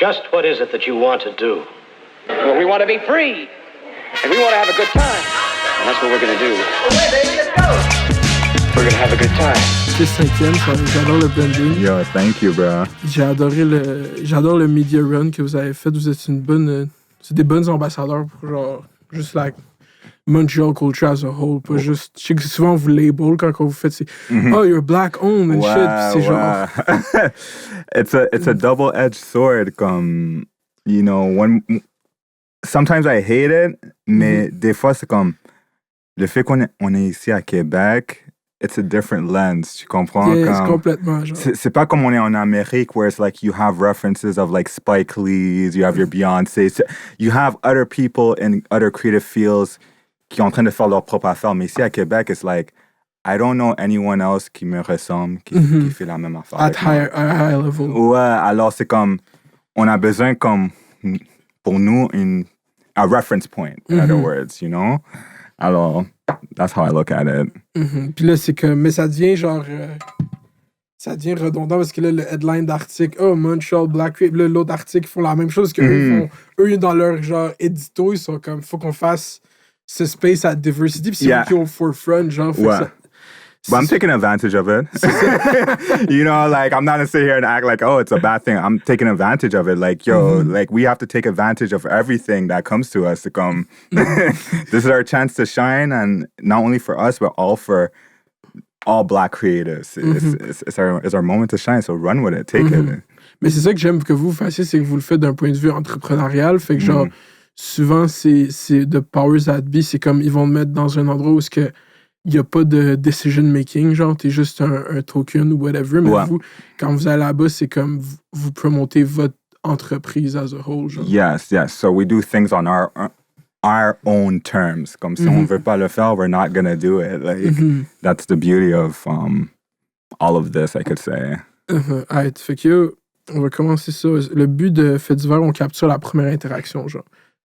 Just what is it that you want to do? Well, we want to be free, and we want to have a good time, and that's what we're going to do. Okay, baby, let's go. We're going to have a good time. C'est cinquième, j'adore le blending. Yo, thank you, bro. J'adore le media run que vous avez fait. Vous êtes c'est des bonnes ambassadeurs pour genre, juste like Montreal culture as a whole. Pas juste, je sais que souvent vous label quand vous faites, c'est oh, you're black owned and shit. C'est genre. It's a double-edged sword. Comme, you know, sometimes I hate it, mais des fois c'est comme le fait qu'on est ici à Québec. It's a different lens, tu comprends? Yeah, c'est complètement genre. C'est pas comme on est en Amérique where it's like you have references of like Spike Lee's, you have your Beyoncé, you have other people in other creative fields qui sont en train de faire leur propre affaire. Mais ici à Québec, it's like I don't know anyone else qui me ressemble, qui fait la même affaire. At high level. Ouais, alors c'est comme on a besoin comme pour nous a reference point, in other words, you know? Alors, that's how I look at it. Puis là, c'est que, mais ça devient genre, ça devient redondant parce que là, le headline d'article, oh, Montreal Black Creep, là, l'autre article, ils font la même chose qu'eux, eux, dans leur genre édito, ils sont comme, faut qu'on fasse ce space at diversity, puis c'est eux qui ont forefront, genre, fait ça. But I'm taking advantage of it. You know, like, I'm not going to sit here and act like, oh, it's a bad thing. I'm taking advantage of it. Like, yo, like, we have to take advantage of everything that comes to us to come. This is our chance to shine, and not only for us, but for all Black creatives. It's our moment to shine, so run with it. Take it. Mais c'est ça que j'aime que vous fassiez, c'est que vous le faites d'un point de vue entrepreneurial. Fait que, genre, souvent, c'est the powers that be, c'est comme, ils vont le mettre dans un endroit où il n'y a pas de decision-making, genre, t'es juste un token ou whatever, mais vous, quand vous allez là-bas, c'est comme vous promotez votre entreprise as a whole, genre. Yes. So we do things on our own terms. Comme si on ne veut pas le faire, we're not going to do it. Like, that's the beauty of all of this, I could say. Alright, fait que, on va commencer ça. Le but de Faits divers, on capture la première interaction, genre.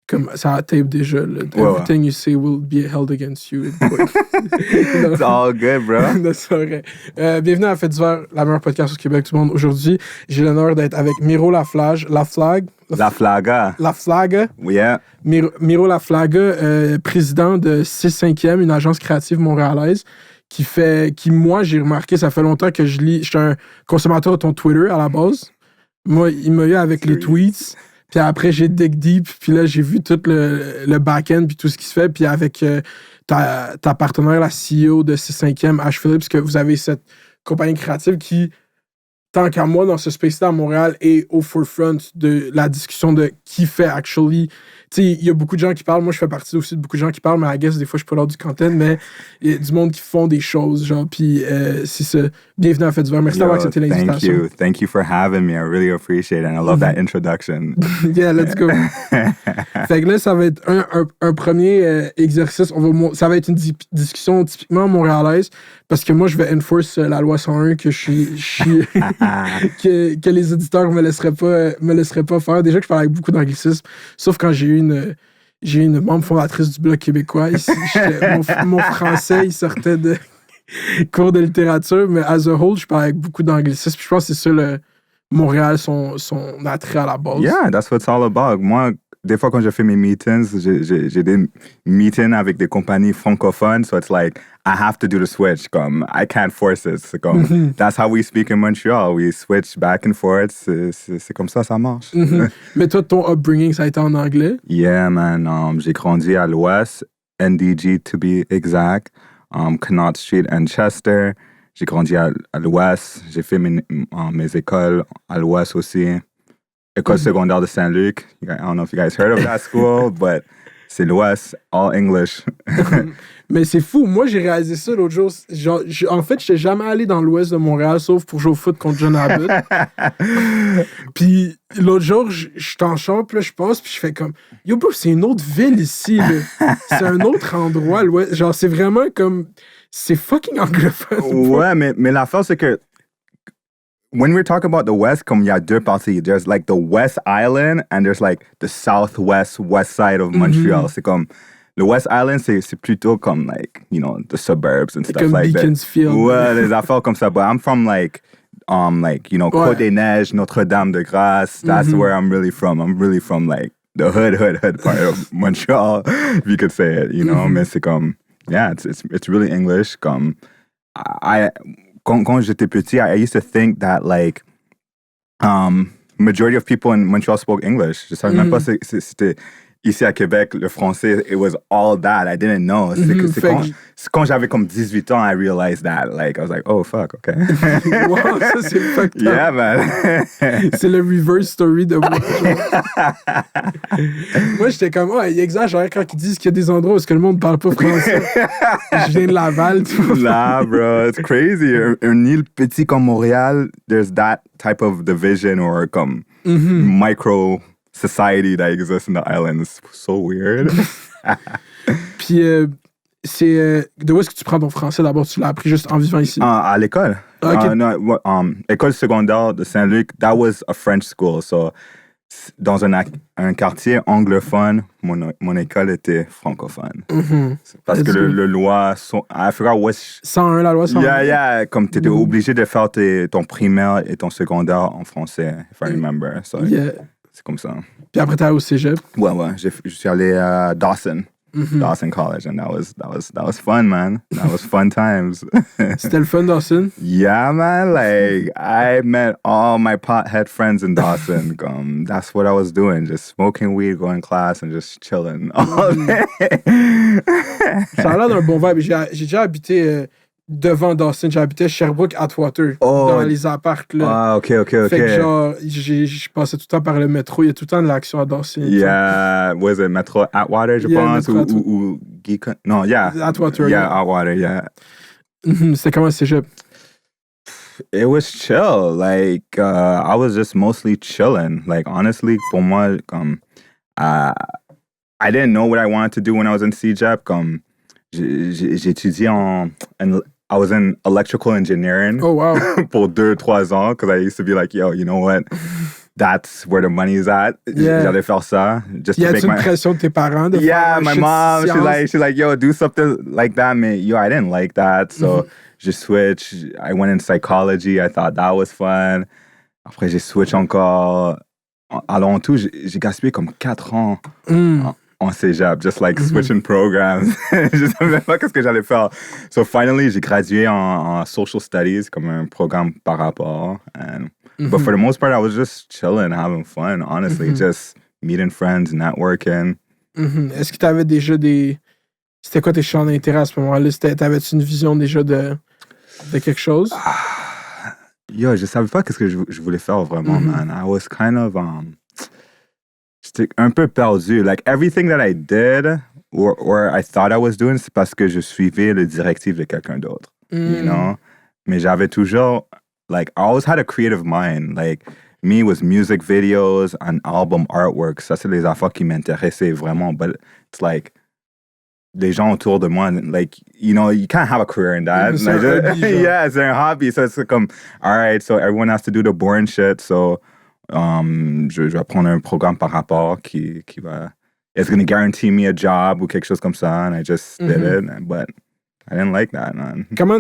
Comme ça tape déjà. Everything you say will be held against you. It's all good, bro. C'est vrai. Bienvenue à Faits divers, la meilleure podcast au Québec du monde. Aujourd'hui, j'ai l'honneur d'être avec Miro Laflaga. Yeah. Miro Laflaga, président de 6/5e, une agence créative montréalaise qui moi, j'ai remarqué, ça fait longtemps que je suis un consommateur de ton Twitter à la base. Moi, il m'a eu avec les tweets. Puis après, j'ai dig deep, puis là, j'ai vu tout le back-end, puis tout ce qui se fait. Puis avec ta partenaire, la CEO de 6/5e, Ash Phillips, que vous avez cette compagnie créative qui, tant qu'à moi, dans ce space-là à Montréal, est au forefront de la discussion de qui fait actually. Tu sais, il y a beaucoup de gens qui parlent. Moi, je fais partie aussi de beaucoup de gens qui parlent, mais I guess, des fois, je suis pas l'heure du content, mais il y a du monde qui font des choses, genre, puis c'est ça. Bienvenue à Faits divers. Merci d'avoir accepté l'invitation. Thank you for having me. I really appreciate it, and I love that introduction. Yeah, let's go. Fait que là, ça va être un premier exercice. Ça va être une discussion typiquement montréalaise, parce que moi, je vais enforce la loi 101 que que les éditeurs me laisseraient pas faire. Déjà que je parle avec beaucoup d'anglicisme, sauf quand j'ai une membre fondatrice du Bloc québécois. Mon français, il sortait de cours de littérature, mais as a whole, je parle avec beaucoup d'anglicisme. Je pense que c'est ça, Montréal, son attrait à la base. Yeah, that's what it's all about. Moi, des fois, quand je fais mes meetings, j'ai des meetings avec des compagnies francophones, so it's like, I have to do the switch. Comme, I can't force it. C'est comme, that's how we speak in Montreal. We switch back and forth. C'est comme ça marche. Mais toi, ton upbringing, ça a été en anglais? Yeah, man. J'ai grandi à l'Ouest, NDG to be exact, Connaught Street and Chester. J'ai grandi à l'Ouest. J'ai fait mes écoles à l'Ouest aussi. École secondaire de Saint-Luc. I don't know if you guys heard of that school, but c'est l'Ouest, all English. Mais c'est fou. Moi, j'ai réalisé ça l'autre jour. Genre, en fait, je n'étais jamais allé dans l'Ouest de Montréal, sauf pour jouer au foot contre John Abbott. Puis l'autre jour, je suis en chambre, puis là, je passe, puis je fais comme... Yo, bro, c'est une autre ville ici, là. C'est un autre endroit, l'Ouest. Genre, c'est vraiment comme... C'est fucking anglophone. Ouais, mais l'affaire, c'est que when we're talking about the West, comme il y a deux parties, there's like the West Island and there's like the Southwest, West side of Montreal. C'est comme, le West Island, c'est plutôt comme like, you know, the suburbs and stuff like that. Beaconsfield. Ouais, des affaires comme ça. But I'm from like like, you know, Côte des Neiges, Notre-Dame-de-Grâce. That's where I'm really from. I'm really from, like, the hood part of Montreal, if you could say it, you know. Mais c'est comme, yeah, it's really English. Comme, quand j'étais petit, I used to think that, like, majority of people in Montreal spoke English. Je savais même pas c'était ici à Québec, le français, it was all that. I didn't know. C'est quand j'avais comme 18 ans, I realized that. Like, I was like, oh, fuck, okay. Wow, ça, c'est fucked up. Yeah, man. C'est le reverse story de moi. Moi, j'étais comme, il exagère quand ils disent qu'il y a des endroits où le monde parle pas français. Je viens de Laval, tu vois. Nah, bro, it's crazy. Une île petit comme Montréal, there's that type of division or comme micro society that exists in the island. It's so weird. Puis, de où est-ce que tu prends ton français d'abord? Tu l'as appris juste en vivant ici? À l'école. Okay. No, école secondaire de Saint-Luc, that was a French school. So, dans un quartier anglophone, mon école était francophone. Parce que le loi, I forgot what... 101, la loi 101. Yeah, comme tu étais obligé de faire ton primaire et ton secondaire en français, if I remember. So, c'est comme ça. Puis après, t'es allé au cégep? Ouais, je suis allé à Dawson. Dawson College, and that was fun, man. That was fun times. C'était le fun, Dawson? Yeah, man. Like, I met all my pothead friends in Dawson. That's what I was doing, just smoking weed, going to class, and just chilling all day. Ça a l'air d'un bon vibe. J'ai déjà habité devant Dawson. J'ai habité Sherbrooke, Atwater, dans les apparts, là. Ah, OK. Fait que genre, je passais tout le temps par le métro. Il y a tout le temps de l'action à Dawson. Yeah, was it Metro Atwater, je pense? Ou non, yeah. Atwater. Yeah, Atwater, yeah. C'était comment le cégep? It was chill. Like, I was just mostly chilling. Like, honestly, pour moi, I didn't know what I wanted to do when I was in cégep. J'ai étudié I was in electrical engineering. Oh, wow. Pour 2-3 ans, because I used to be like, yo, you know what? That's where the money's at. Yeah. J'allais faire ça. Just y to a-tu make une pression de tes parents de Yeah, faire my shit mom, science? she's like, yo, do something like that. Mais yo, I didn't like that. So, je switched. I went in psychology. I thought that was fun. Après, j'ai switch encore. Alors, en tout, j'ai gaspillé comme 4 ans en cégep, just like switching programs. Je savais même pas qu'est-ce que j'allais faire. So finally, j'ai gradué en social studies, comme un programme par rapport. But for the most part, I was just chilling, having fun, honestly. Just meeting friends, networking. Est-ce que tu avais déjà des... C'était quoi tes champs d'intérêt à ce moment-là? T'avais-tu une vision déjà de quelque chose? Yo, je savais pas qu'est-ce que je voulais faire vraiment, man. I was kind of... J'étais un peu perdu. Like, everything that I did or I thought I was doing, c'est parce que je suivais les directives de quelqu'un d'autre. You know? Mais j'avais toujours, like, I always had a creative mind. Like, me was music videos and album artwork. Ça, c'est les affaires qui m'intéressaient vraiment. But it's like, les gens autour de moi, like, you know, you can't have a career in that. C'est un hobby, genre. Yeah, it's a hobby. So it's comme, all right, so everyone has to do the boring shit. So, je vais prendre un programme par rapport qui va... It's going to guarantee me a job ou quelque chose comme ça. And I just did it. But I didn't like that, man. Comment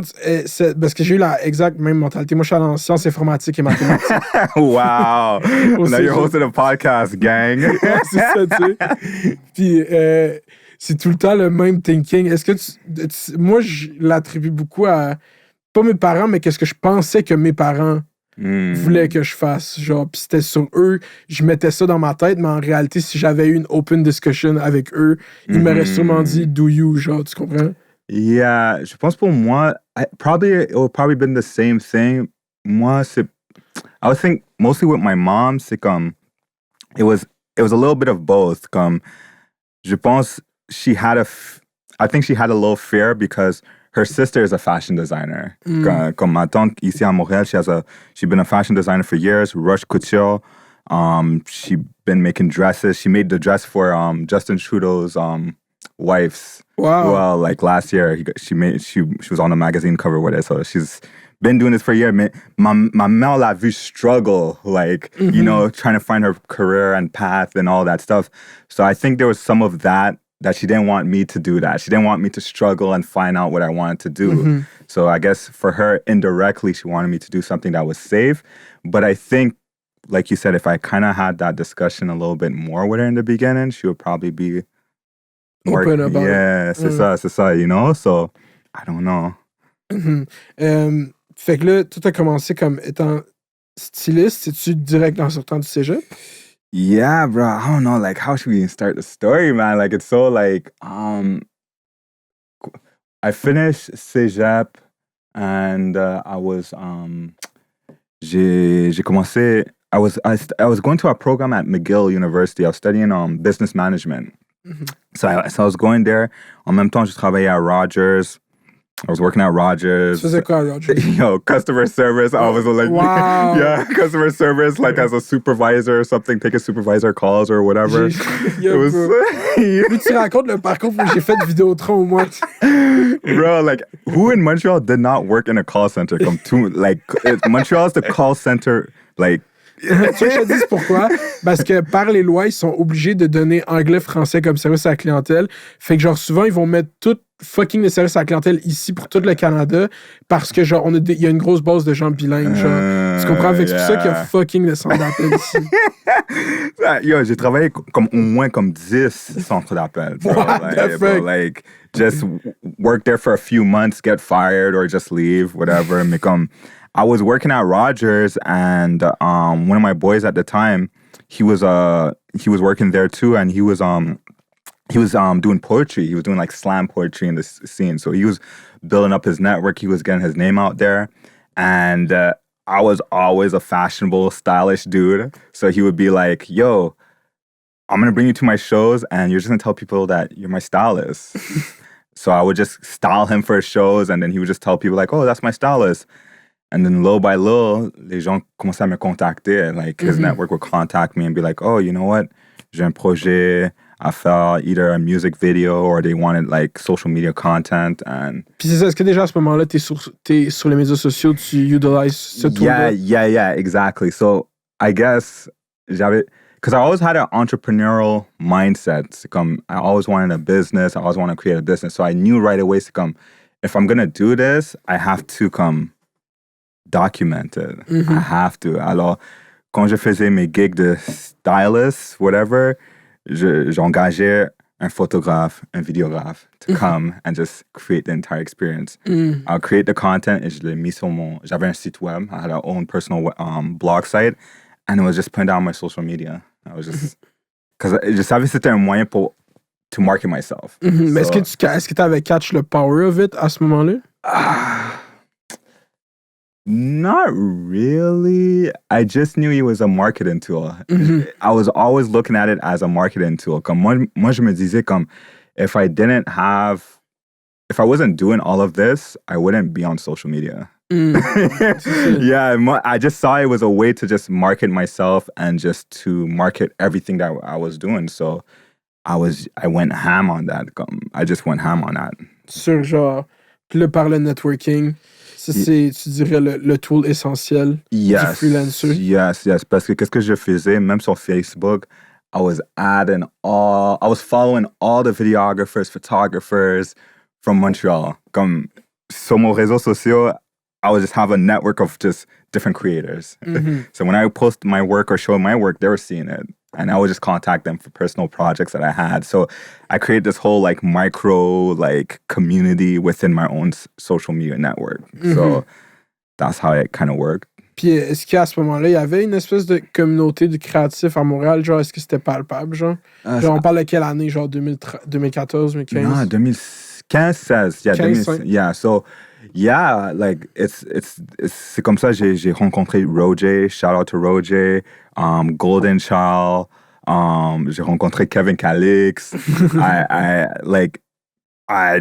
parce que j'ai eu la exacte même mentalité. Moi, je suis allé en sciences informatiques et mathématiques. Wow. Now you're hosting a podcast, gang. Ouais, c'est ça, tu sais. Puis, c'est tout le temps le même thinking. Est-ce que moi, je l'attribue beaucoup à... Pas mes parents, mais qu'est-ce que je pensais que mes parents voulaient que je fasse. Genre, puis c'était sur eux. Je mettais ça dans ma tête, mais en réalité, si j'avais eu une open discussion avec eux, ils m'auraient sûrement dit « do you », genre, tu comprends? Yeah, je pense pour moi, it would probably been the same thing. Moi, I would think mostly with my mom, c'est comme, it was a little bit of both. Comme, je pense I think she had a little fear because her sister is a fashion designer. Comme ma tante ici à Montréal, she's been a fashion designer for years, Rush Couture. She's been making dresses. She made the dress for Justin Trudeau's wife's. Wow. Well, like last year, she was on a magazine cover with it. So she's been doing this for a year. Ma mère l'a vu struggle, like, you know, trying to find her career and path and all that stuff. So I think there was some of that she didn't want me to do that. She didn't want me to struggle and find out what I wanted to do. So I guess for her, indirectly, she wanted me to do something that was safe. But I think, like you said, if I kind of had that discussion a little bit more with her in the beginning, she would probably be more... Open about it. Yeah, c'est ça, you know? So, I don't know. Fait que là, tout a commencé comme étant styliste. C'est-tu direct en sortant du cégep? Yeah, bro. I don't know. Like, how should we even start the story, man? Like, it's so like, I finished cégep and I was, j'ai commencé, I was going to a program at McGill University. I was studying business management. So I was going there. En même temps, je travaillais à Rogers. I was working at Rogers. Tu faisais quoi à Rogers? Yo, customer service. I was like, wow. Yeah, customer service, like as a supervisor or something, taking supervisor calls or whatever. It was. Plus tu racontes le parcours où j'ai fait de Vidéotron au moins. Bro, like, who in Montreal did not work in a call center? Montreal is the call center, like. Tu veux que je te dise pourquoi? Parce que par les lois, ils sont obligés de donner anglais-français comme service à la clientèle. Fait que genre souvent, ils vont mettre tout fucking les services à la clientèle ici pour tout le Canada parce que genre il y a une grosse base de gens bilingues. Genre, tu comprends? Fait que c'est pour ça qu'il y a fucking le centre d'appel ici. Yo, j'ai travaillé comme au moins comme 10 centres d'appel. Like, just work there for a few months, get fired or just leave, whatever. Mais comme I was working at Rogers, and one of my boys at the time, he was working there too, and he was doing poetry. He was doing like slam poetry in the scene. So he was building up his network. He was getting his name out there, and I was always a fashionable, stylish dude. So he would be like, "Yo, I'm gonna bring you to my shows, and you're just gonna tell people that you're my stylist." So I would just style him for his shows, and then he would just tell people like, "Oh, that's my stylist." And then little by little, les gens commençaient à me contacter. Like, his network would contact me and be like, oh, you know what? J'ai un projet à faire, either a music video or they wanted, like, social media content. And puis c'est ça, est-ce que déjà à ce moment-là, t'es sur les médias sociaux, tu utilises ce tool-là? Yeah, exactly. So, I guess, because I always had an entrepreneurial mindset. C'est comme, I always wanted a business. I always wanted to create a business. So I knew right away, c'est comme, if I'm going to do this, I have to documented. I have to. Alors, quand je faisais mes gigs de stylist, whatever, j'engageais un photographe, un vidéographe to come and just create the entire experience. I'll create the content et je l'ai mis sur j'avais un site web. I had our own personal blog site and it was just putting down my social media. I was just, because je savais que c'était un moyen to market myself. Mais est-ce que tu avais catch le power of it à ce moment-là? Not really. I just knew it was a marketing tool. I was always looking at it as a marketing tool. Comme moi, je me disais comme, if I wasn't doing all of this, I wouldn't be on social media. Yeah, I just saw it was a way to just market myself and just to market everything that I was doing. So I went ham on that. I just went ham on that. Sur genre, puis là, par le networking, c'est, tu dirais, le tool essentiel du freelancer. Yes. Parce que qu'est-ce que je faisais, même sur Facebook, I was following all the videographers, photographers from Montreal. Comme sur mon réseau social, I would just have a network of just different creators. So when I post my work or show my work, they were seeing it. And I would just contact them for personal projects that I had. So I created this whole like micro like community within my own social media network. So that's how it kind of worked. Puis est-ce qu'à ce moment-là, il y avait une espèce de communauté de créatifs à Montréal? Genre, est-ce que c'était palpable? Genre, on parle de quelle année? Genre 2014, 2015? Non, 2015-16. Yeah, 15, yeah. So, yeah, like, c'est comme ça j'ai rencontré Roger. Shout out to Roger. Golden Charles. J'ai rencontré Kevin Calix.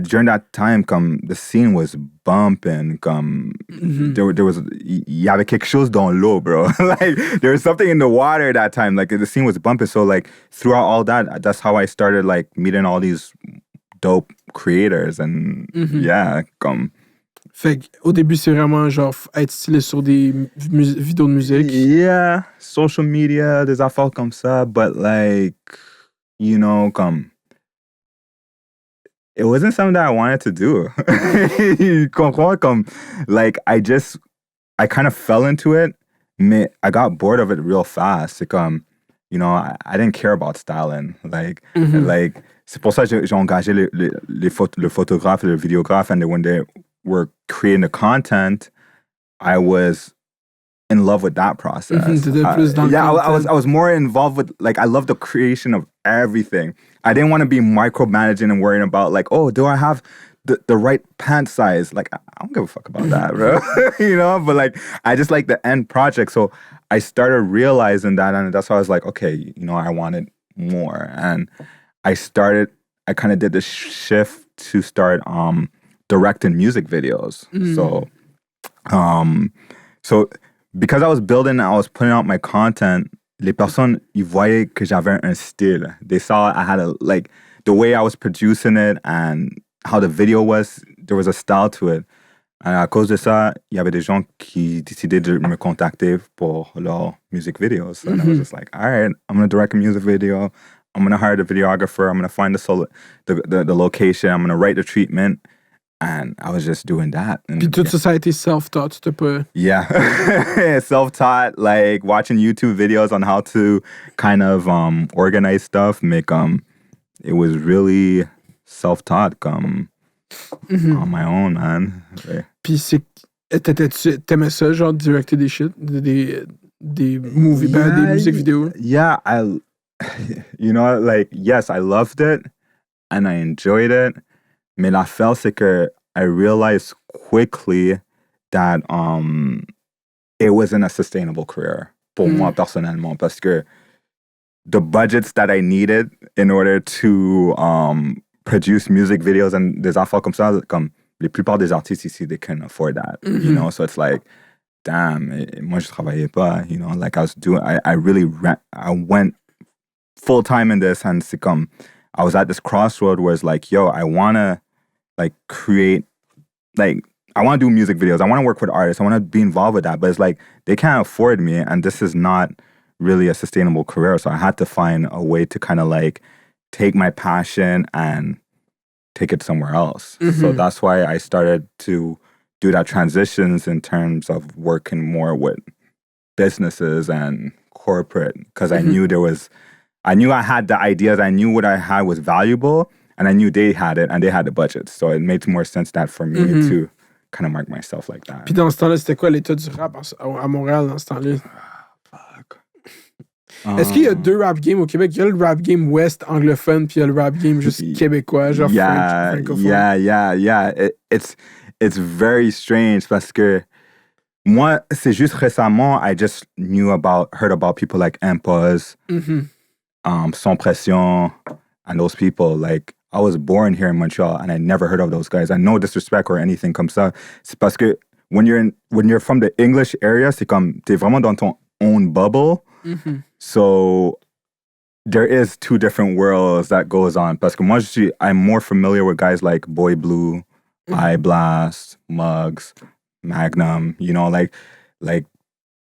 During that time, comme the scene was bumping, comme il y avait quelque chose dans l'eau, bro. Like there was something in the water that time. Like the scene was bumping. So like throughout all that, that's how I started like meeting all these dope creators and yeah, comme. Fait qu'au début, c'est vraiment genre être stylé sur des vidéos de musique. Yeah, social media, des affaires comme ça, but like, you know, comme it wasn't something that I wanted to do. You comprends? Comme, like, I kind of fell into it, mais I got bored of it real fast. C'est comme, you know, I didn't care about styling. Like, c'est pour ça que j'ai engagé le photographe et le vidéographe, and when they were creating the content, I was in love with that process. I was more involved with, like, I love the creation of everything. I didn't want to be micromanaging and worrying about, like, oh, do I have the right pant size? Like, I don't give a fuck about that, bro. You know? But, like, I just like the end project. So I started realizing that, and that's why I was like, okay, you know, I wanted more. And I kind of did this shift to start directing music videos. So because I was building, I was putting out my content, les personnes, ils voyaient que j'avais un style. They saw I had the way I was producing it and how the video was, there was a style to it. And à cause de ça, il y avait des gens qui décidaient de me contacter pour leurs music videos. And I was just like, all right, I'm going to direct a music video. I'm going to hire the videographer. I'm going to find the location. I'm going to write the treatment. And I was just doing that. Puis tout ça a été self-taught, t'as pas... Yeah. Self-taught, like watching YouTube videos on how to kind of organize stuff, it was really self-taught, on my own, man. Ouais. Puis t'aimais ça, genre, directer des shit, des movie bands, des musiques vidéo? Yeah, you know, like, yes, I loved it and I enjoyed it. Mais l'affaire, c'est que I realized quickly that it wasn't a sustainable career pour moi personnellement, parce que the budgets that I needed in order to produce music videos and des affaires comme ça, comme la plupart des artistes ici, they can afford that, you know? So it's like, damn, moi je travaillais pas, you know? Like I went full time in this, and c'est comme, I was at this crossroad where it's like, yo, I want to like create, like, I want to do music videos. I want to work with artists. I want to be involved with that. But it's like, they can't afford me, and this is not really a sustainable career. So I had to find a way to kind of like take my passion and take it somewhere else. So that's why I started to do that transitions in terms of working more with businesses and corporate, because I knew I had the ideas. I knew what I had was valuable. And I knew they had it, and they had the budget. So it made more sense that for me to kind of mark myself like that. Puis dans ce temps-là, c'était quoi l'état du rap à Montréal dans ce temps-là? Fuck. Est-ce qu'il y a deux rap games au Québec? Il y a le rap game ouest anglophone, puis il y a le rap game juste québécois, genre francophone. Yeah. It's very strange parce que moi, c'est juste récemment, I just heard about people like Impos, Sans Pression, and those people. Like, I was born here in Montreal and I never heard of those guys. And no disrespect or anything comme ça. C'est parce que when you're from the English area, c'est comme t'es vraiment dans ton own bubble. So there is two different worlds that goes on. Parce que moi, I'm more familiar with guys like Boy Blue, Eye Blast, Muggs, Magnum, you know, like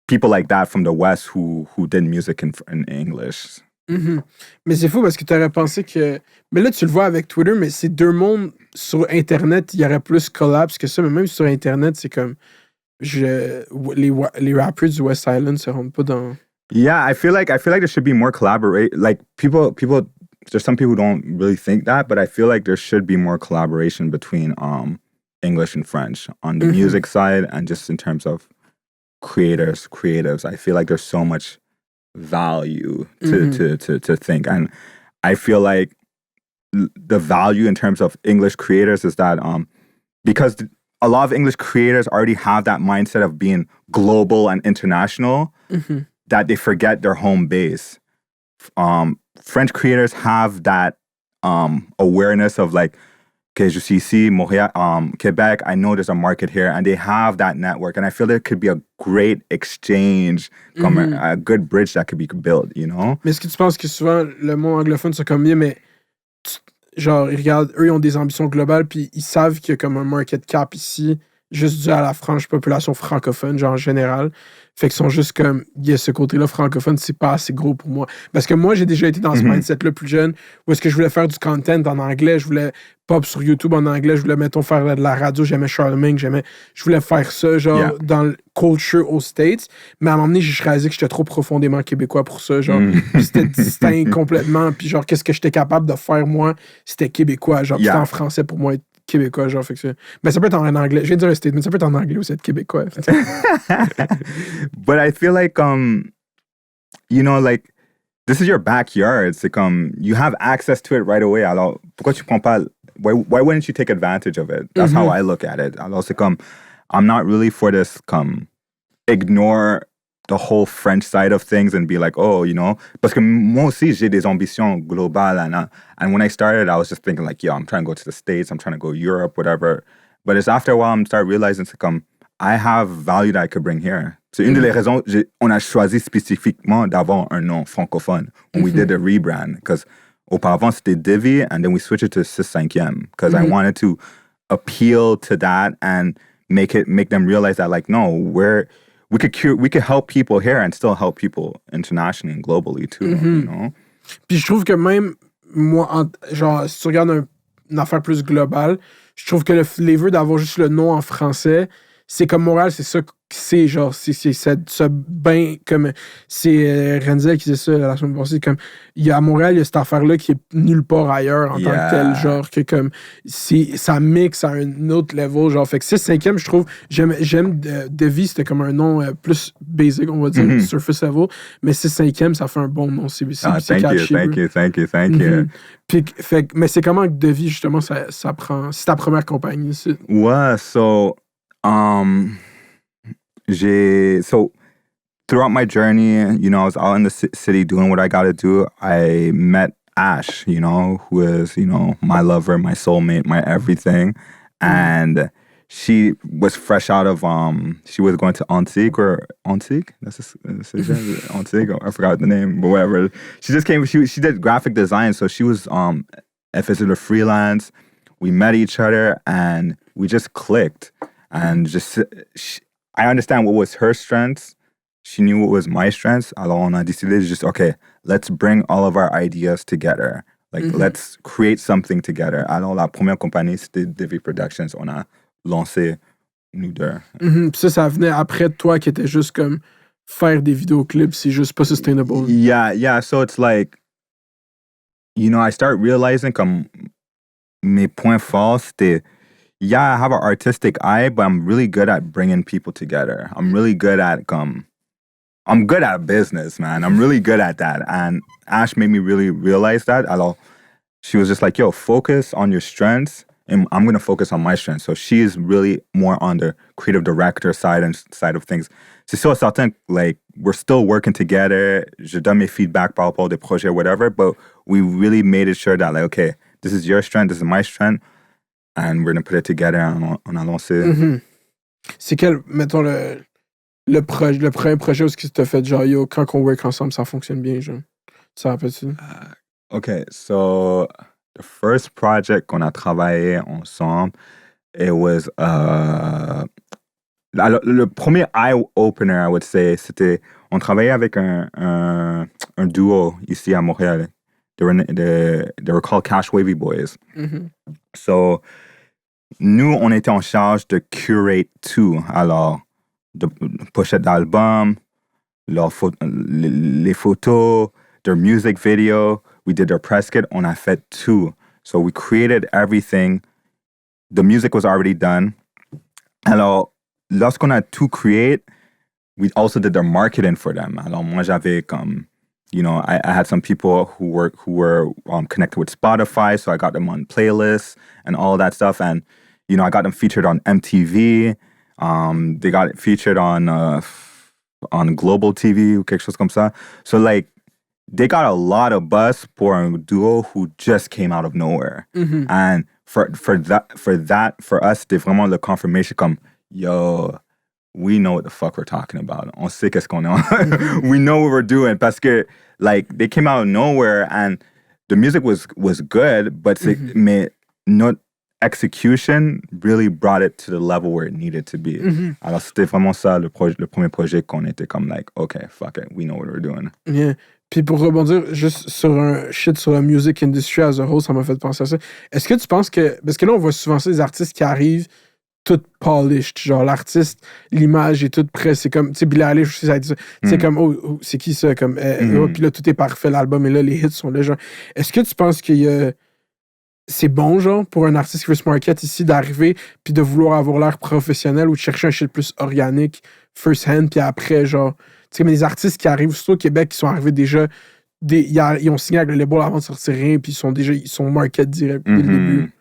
people like that from the West who did music in English. Mais c'est fou parce que tu aurais pensé que... Mais là, tu le vois avec Twitter, mais c'est deux mondes. Sur Internet, il y aurait plus collapse que ça. Mais même sur Internet, c'est comme... Les rappers du West Island se rendent pas dans... Yeah, I feel like there should be more collaborate. Like, people... There's some people who don't really think that, but I feel like there should be more collaboration between English and French on the music side, and just in terms of creatives. I feel like there's so much value to think, and I feel like the value in terms of English creators is that because a lot of English creators already have that mindset of being global and international, that they forget their home base. French creators have that awareness of like, okay, je suis ici, Montréal, Quebec, I know there's a market here, and they have that network. And I feel there could be a great exchange, a good bridge that could be built, you know? Mais est-ce que tu penses que souvent, le monde anglophone, c'est comme, mais genre, ils regardent, eux, ils ont des ambitions globales, puis ils savent qu'il y a comme un market cap ici, juste dû à la population francophone, genre en général. Fait qu'ils sont juste comme, ce côté-là francophone, c'est pas assez gros pour moi. Parce que moi, j'ai déjà été dans ce mindset-là plus jeune, où est-ce que je voulais faire du content en anglais, je voulais pop sur YouTube en anglais, je voulais, mettons, faire de la radio, j'aimais Charlemagne, je voulais faire ça, genre, dans le culture aux States. Mais à un moment donné, j'ai réalisé que j'étais trop profondément québécois pour ça, genre, puis c'était distinct complètement, puis genre, qu'est-ce que j'étais capable de faire, moi, c'était québécois, genre, c'était en français pour moi, être québécois, genre, fait que ça. Mais ça peut être en anglais. Je viens de dire un statement, ça peut être en anglais aussi être québécois. But I feel like, you know, like, this is your backyard. C'est comme, you have access to it right away. Alors, pourquoi tu prends pas, why wouldn't you take advantage of it? That's how I look at it. Alors, c'est comme, I'm not really for this, comme, ignore the whole French side of things and be like, oh, you know, parce que moi aussi, j'ai des ambitions globales. And when I started, I was just thinking like, I'm trying to go to the States, I'm trying to go Europe, whatever. But it's after a while, I'm start realizing, c'est comme, I have value that I could bring here. C'est une des raisons, on a choisi spécifiquement d'avoir un nom francophone when we did a rebrand. Because auparavant, c'était Divi, and then we switched it to 6/5e. Because I wanted to appeal to that and make them realize that, like, no, we could help people here and still help people internationally and globally too, you know? Puis je trouve que même moi, genre, si tu regardes une affaire plus globale, je trouve que le flavor d'avoir juste le nom en français, c'est comme Montréal, c'est ça que c'est, genre, c'est ce bain, comme, c'est Renzel qui disait ça la semaine passée, comme, à Montréal, il y a cette affaire-là qui est nulle part ailleurs en tant que tel, genre, que comme, ça mixe à un autre level, genre, fait que 6/5e, je trouve, j'aime Devi, c'était comme un nom plus basic, on va dire, surface level, mais 6/5e, ça fait un bon nom, c'est Thank you. Puis, mais c'est comment que Devi, justement, ça prend, c'est ta première compagnie ici? Ouais, so throughout my journey, you know, I was out in the city doing what I got to do. I met Ash, you know, who is, you know, my lover, my soulmate, my everything. And she was fresh out of, she was going to Antique? That's Antique? I forgot the name, but whatever. She just came, she did graphic design. So she was, a freelance. We met each other and we just clicked. And I understand what was her strengths. She knew what was my strengths. Alors, on a décidé just, okay, let's bring all of our ideas together. Like, let's create something together. Alors, la première compagnie, c'était Divi Productions. On a lancé nous deux. Puis ça venait après toi qui était juste comme faire des vidéoclips. C'est juste pas sustainable. Yeah. So it's like, you know, I start realizing comme mes points forts, c'était, I have an artistic eye, but I'm really good at bringing people together. I'm really good at I'm good at business, man. I'm really good at that. And Ash made me really realize that. Alors, she was just like, yo, focus on your strengths, and I'm going to focus on my strengths. So she's really more on the creative director side of things. C'est sûr, certain, like, we're still working together. Je donne mes feedback par rapport des projets, whatever, but we really made it sure that, like, okay, this is your strength, this is my strength, and we're going to put it together, on a lancé. C'est quel, mettons, le premier projet où tu t'as fait, genre, yo, quand on work ensemble, ça fonctionne bien, genre? Tu te rappelles-tu? Okay, so the first project qu'on a travaillé ensemble, it was, le premier eye-opener, I would say, c'était, on travaillait avec un duo ici à Montréal. They were called Cash Wavy Boys. So, nous, on était en charge de curate tout. Alors, de pochette d'album, les photos, their music video, we did their press kit, on a fait tout. So we created everything. The music was already done. Alors, lorsqu'on a tout create, we also did their marketing for them. Alors, moi, j'avais comme, you know, I had some people who were connected with Spotify, so I got them on playlists and all that stuff. And, you know, I got them featured on MTV. They got it featured on Global TV ou quelque chose comme ça. So, like, they got a lot of buzz for a duo who just came out of nowhere. And for us, c'était vraiment le confirmation comme, yo, we know what the fuck we're talking about. On sait qu'est-ce qu'on est. We know what we're doing. Parce que, like, they came out of nowhere and the music was good, but mais not execution really brought it to the level where it needed to be. Alors, c'était vraiment ça, le premier projet qu'on était comme, like, OK, fuck it, we know what we're doing. Yeah. Puis pour rebondir juste sur un shit sur la music industry as a whole, ça m'a fait penser à ça. Est-ce que tu penses que... Parce que là, on voit souvent ça, des artistes qui arrivent tout polished, genre l'artiste, l'image est toute prête. C'est comme, tu sais, Billie Eilish aussi, ça a dit ça. C'est comme, oh, c'est qui ça? Comme, puis là, tout est parfait, l'album, et là, les hits sont là, genre. Est-ce que tu penses qu'il y a... C'est bon, genre, pour un artiste qui veut se market ici, d'arriver puis de vouloir avoir l'air professionnel ou de chercher un shit plus organique, first hand, puis après, genre... Tu sais, mais les artistes qui arrivent, surtout au Québec, qui sont arrivés déjà... Ils ont signé avec le label avant de sortir rien, puis ils sont market direct dès le début.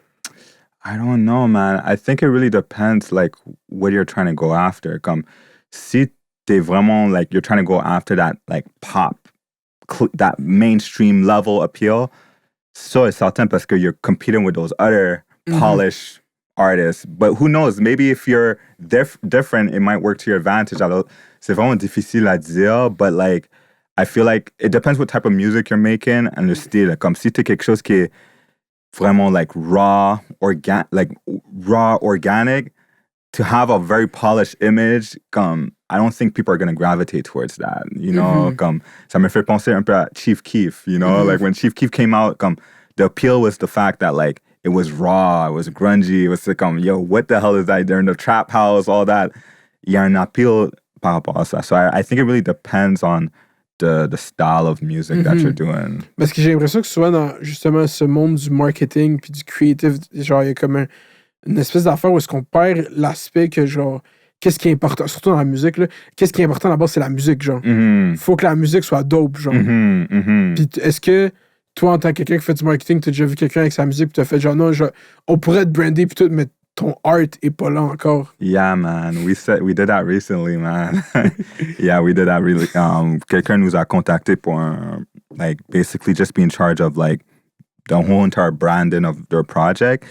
I don't know, man. I think it really depends, like, what you're trying to go after. Comme, si t'es vraiment, like, you're trying to go after that, like, pop, that mainstream level appeal, so it's certain parce que you're competing with those other polished artists. But who knows? Maybe if you're different, it might work to your advantage. Alors, c'est vraiment difficile à dire, but, like, I feel like it depends what type of music you're making and the style. Comme, si t'es quelque chose qui est vraiment like raw organic, to have a very polished image, I don't think people are going to gravitate towards that, you know. Ça me fait penser un peu à Chief Keef, you know. Like when Chief Keef came out, the appeal was the fact that like it was raw, it was grungy, it was like yo, what the hell is that? They're in the trap house, all that. Il y a un appeal par rapport à ça. So I think it really depends on the style of music that you're doing. Parce que j'ai l'impression que souvent dans justement ce monde du marketing puis du creative, genre il y a comme une espèce d'affaire où est-ce qu'on perd l'aspect que genre qu'est-ce qui est important, surtout dans la musique là, qu'est-ce qui est important d'abord c'est la musique genre. Faut que la musique soit dope genre. Puis est-ce que toi en tant que quelqu'un qui fait du marketing, t'as déjà vu quelqu'un avec sa musique puis t'as fait genre non, on pourrait te brander puis tout, mais ton art est pas là encore. Yeah, man. We did that recently, man. Yeah, we did that really. Quelqu'un nous a contacté pour like basically just be in charge of like the whole entire branding of their project.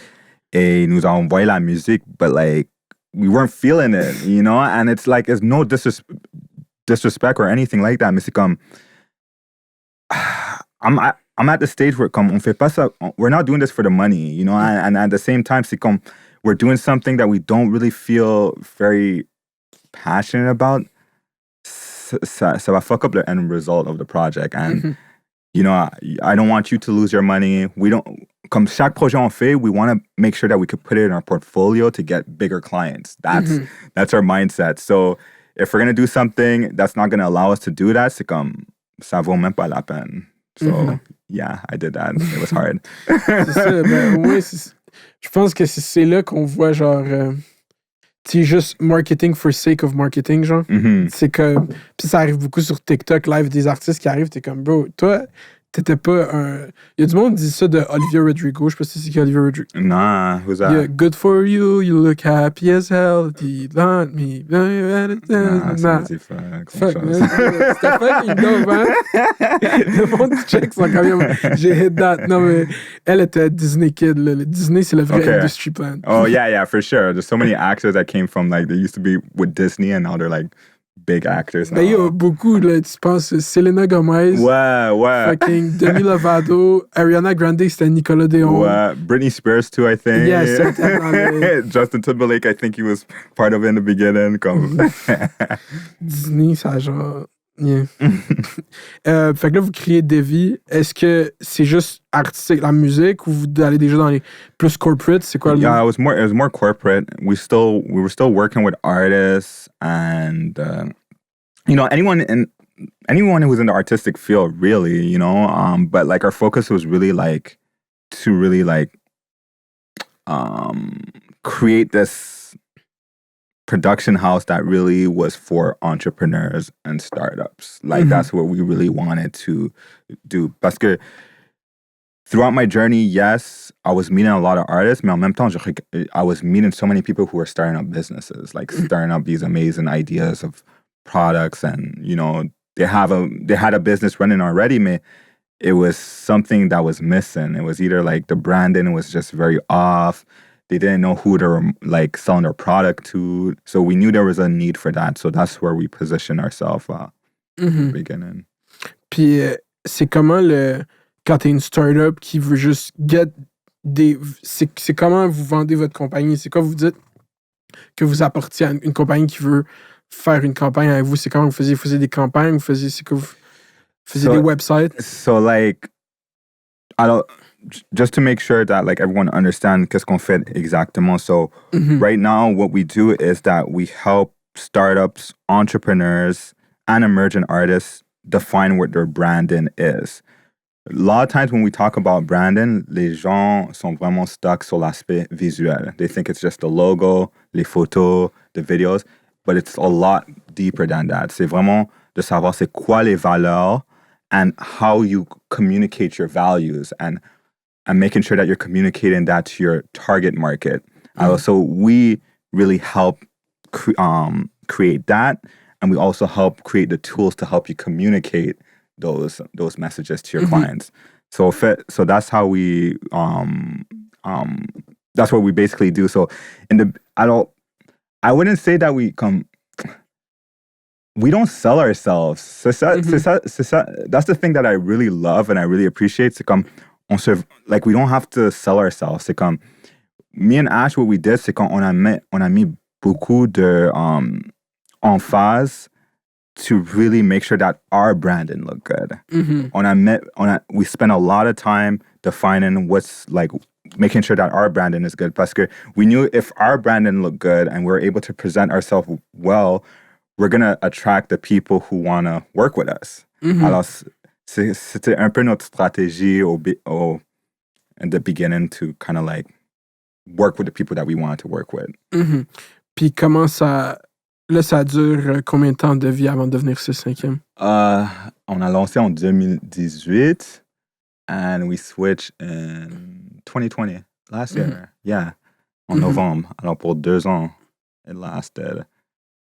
Et nous a envoyé la musique, but like we weren't feeling it, you know. And it's like it's no disrespect or anything like that. Mais c'est comme I'm at the stage where comme on fait pas ça. We're not doing this for the money, you know. And at the same time, c'est comme we're doing something that we don't really feel very passionate about. Ça va fuck up the end result of the project. And, you know, I don't want you to lose your money. We don't, comme chaque projet on fait, we want to make sure that we could put it in our portfolio to get bigger clients. That's our mindset. So if we're going to do something that's not going to allow us to do that, c'est comme, ça vaut même pas la peine. So, yeah, I did that. It was hard. C'est ça, ben, au moins, je pense que c'est là qu'on voit genre tu sais juste marketing for sake of marketing genre. C'est comme puis ça arrive beaucoup sur TikTok live des artistes qui arrivent, t'es comme bro, toi t'étais pas un... Il y a du monde qui dit ça de Olivia Rodrigo. Je sais pas si c'est qui Olivia Rodrigo. Nah, who's that? Yeah, good for you, you look happy as hell. You want me. Nah, c'est fuck, man. C'était fucking dope, hein? Le monde du check sont quand même... J'ai hit that. Non, mais elle était Disney Kid. Là. Le Disney, c'est le vrai industry plan. Oh, yeah, for sure. There's so many actors that came from, like, they used to be with Disney and now they're, like, big actors now. Ben, il y a beaucoup, là, tu penses, Selena Gomez. Ouais. Fucking Demi Lovato. Ariana Grande, c'était Nicolas Déon. Ouais. Britney Spears, too, I think. Yeah, certainly. Justin Timberlake, I think he was part of it in the beginning. Comme... Disney, ça genre... Yeah. Fait que là, vous créez Devi. Est-ce que c'est juste artistique, la musique, ou vous allez déjà dans les plus corporate? C'est quoi le Yeah, it was more corporate. We were still working with artists and you know anyone who's in the artistic field, really, you know. But like our focus was really like to really like create this production house that really was for entrepreneurs and startups. Like that's what we really wanted to do. Parce que throughout my journey, yes, I was meeting a lot of artists, mais en même temps, I was meeting so many people who were starting up businesses, like starting up these amazing ideas of products, and you know, they had a business running already, mais it was something that was missing. It was either like the branding was just very off. They didn't know who they were like selling their product to. So we knew there was a need for that. So that's where we positioned ourselves at the beginning. Puis c'est comment quand t'es une startup qui veut juste get c'est comment vous vendez votre compagnie. C'est quoi vous dites que vous apportiez à une compagnie qui veut faire une campagne avec vous. C'est comment vous faisiez? Vous faisiez des campagnes? C'est que vous faisiez des websites? So like, alors, just to make sure that like everyone understands qu'est-ce qu'on fait exactement. So right now, what we do is that we help startups, entrepreneurs, and emerging artists define what their branding is. A lot of times when we talk about branding, les gens sont vraiment stuck sur l'aspect visuel. They think it's just the logo, les photos, the videos, but it's a lot deeper than that. C'est vraiment de savoir c'est quoi les valeurs and how you communicate your values and making sure that you're communicating that to your target market. So we really help create that, and we also help create the tools to help you communicate those messages to your clients. So that's how we that's what we basically do. So I wouldn't say that we don't sell ourselves. C'est ça. That's the thing that I really love and I really appreciate. C'est comme like we don't have to sell ourselves. C'est comme me and Ash, what we did, c'est qu'on a mis beaucoup de emphase to really make sure that our branding look good. We spent a lot of time defining what's like making sure that our branding is good. Parce que we knew if our branding looked good and we're able to present ourselves well, we're gonna attract the people who wanna work with us. Alors c'était un peu notre stratégie in the beginning to kind of like work with the people that we wanted to work with. Puis comment ça... Là, ça dure combien de temps de vie avant de devenir 6/5e? On a lancé en 2018 and we switched in 2020, last year. Yeah, en novembre. Alors pour 2 ans, it lasted.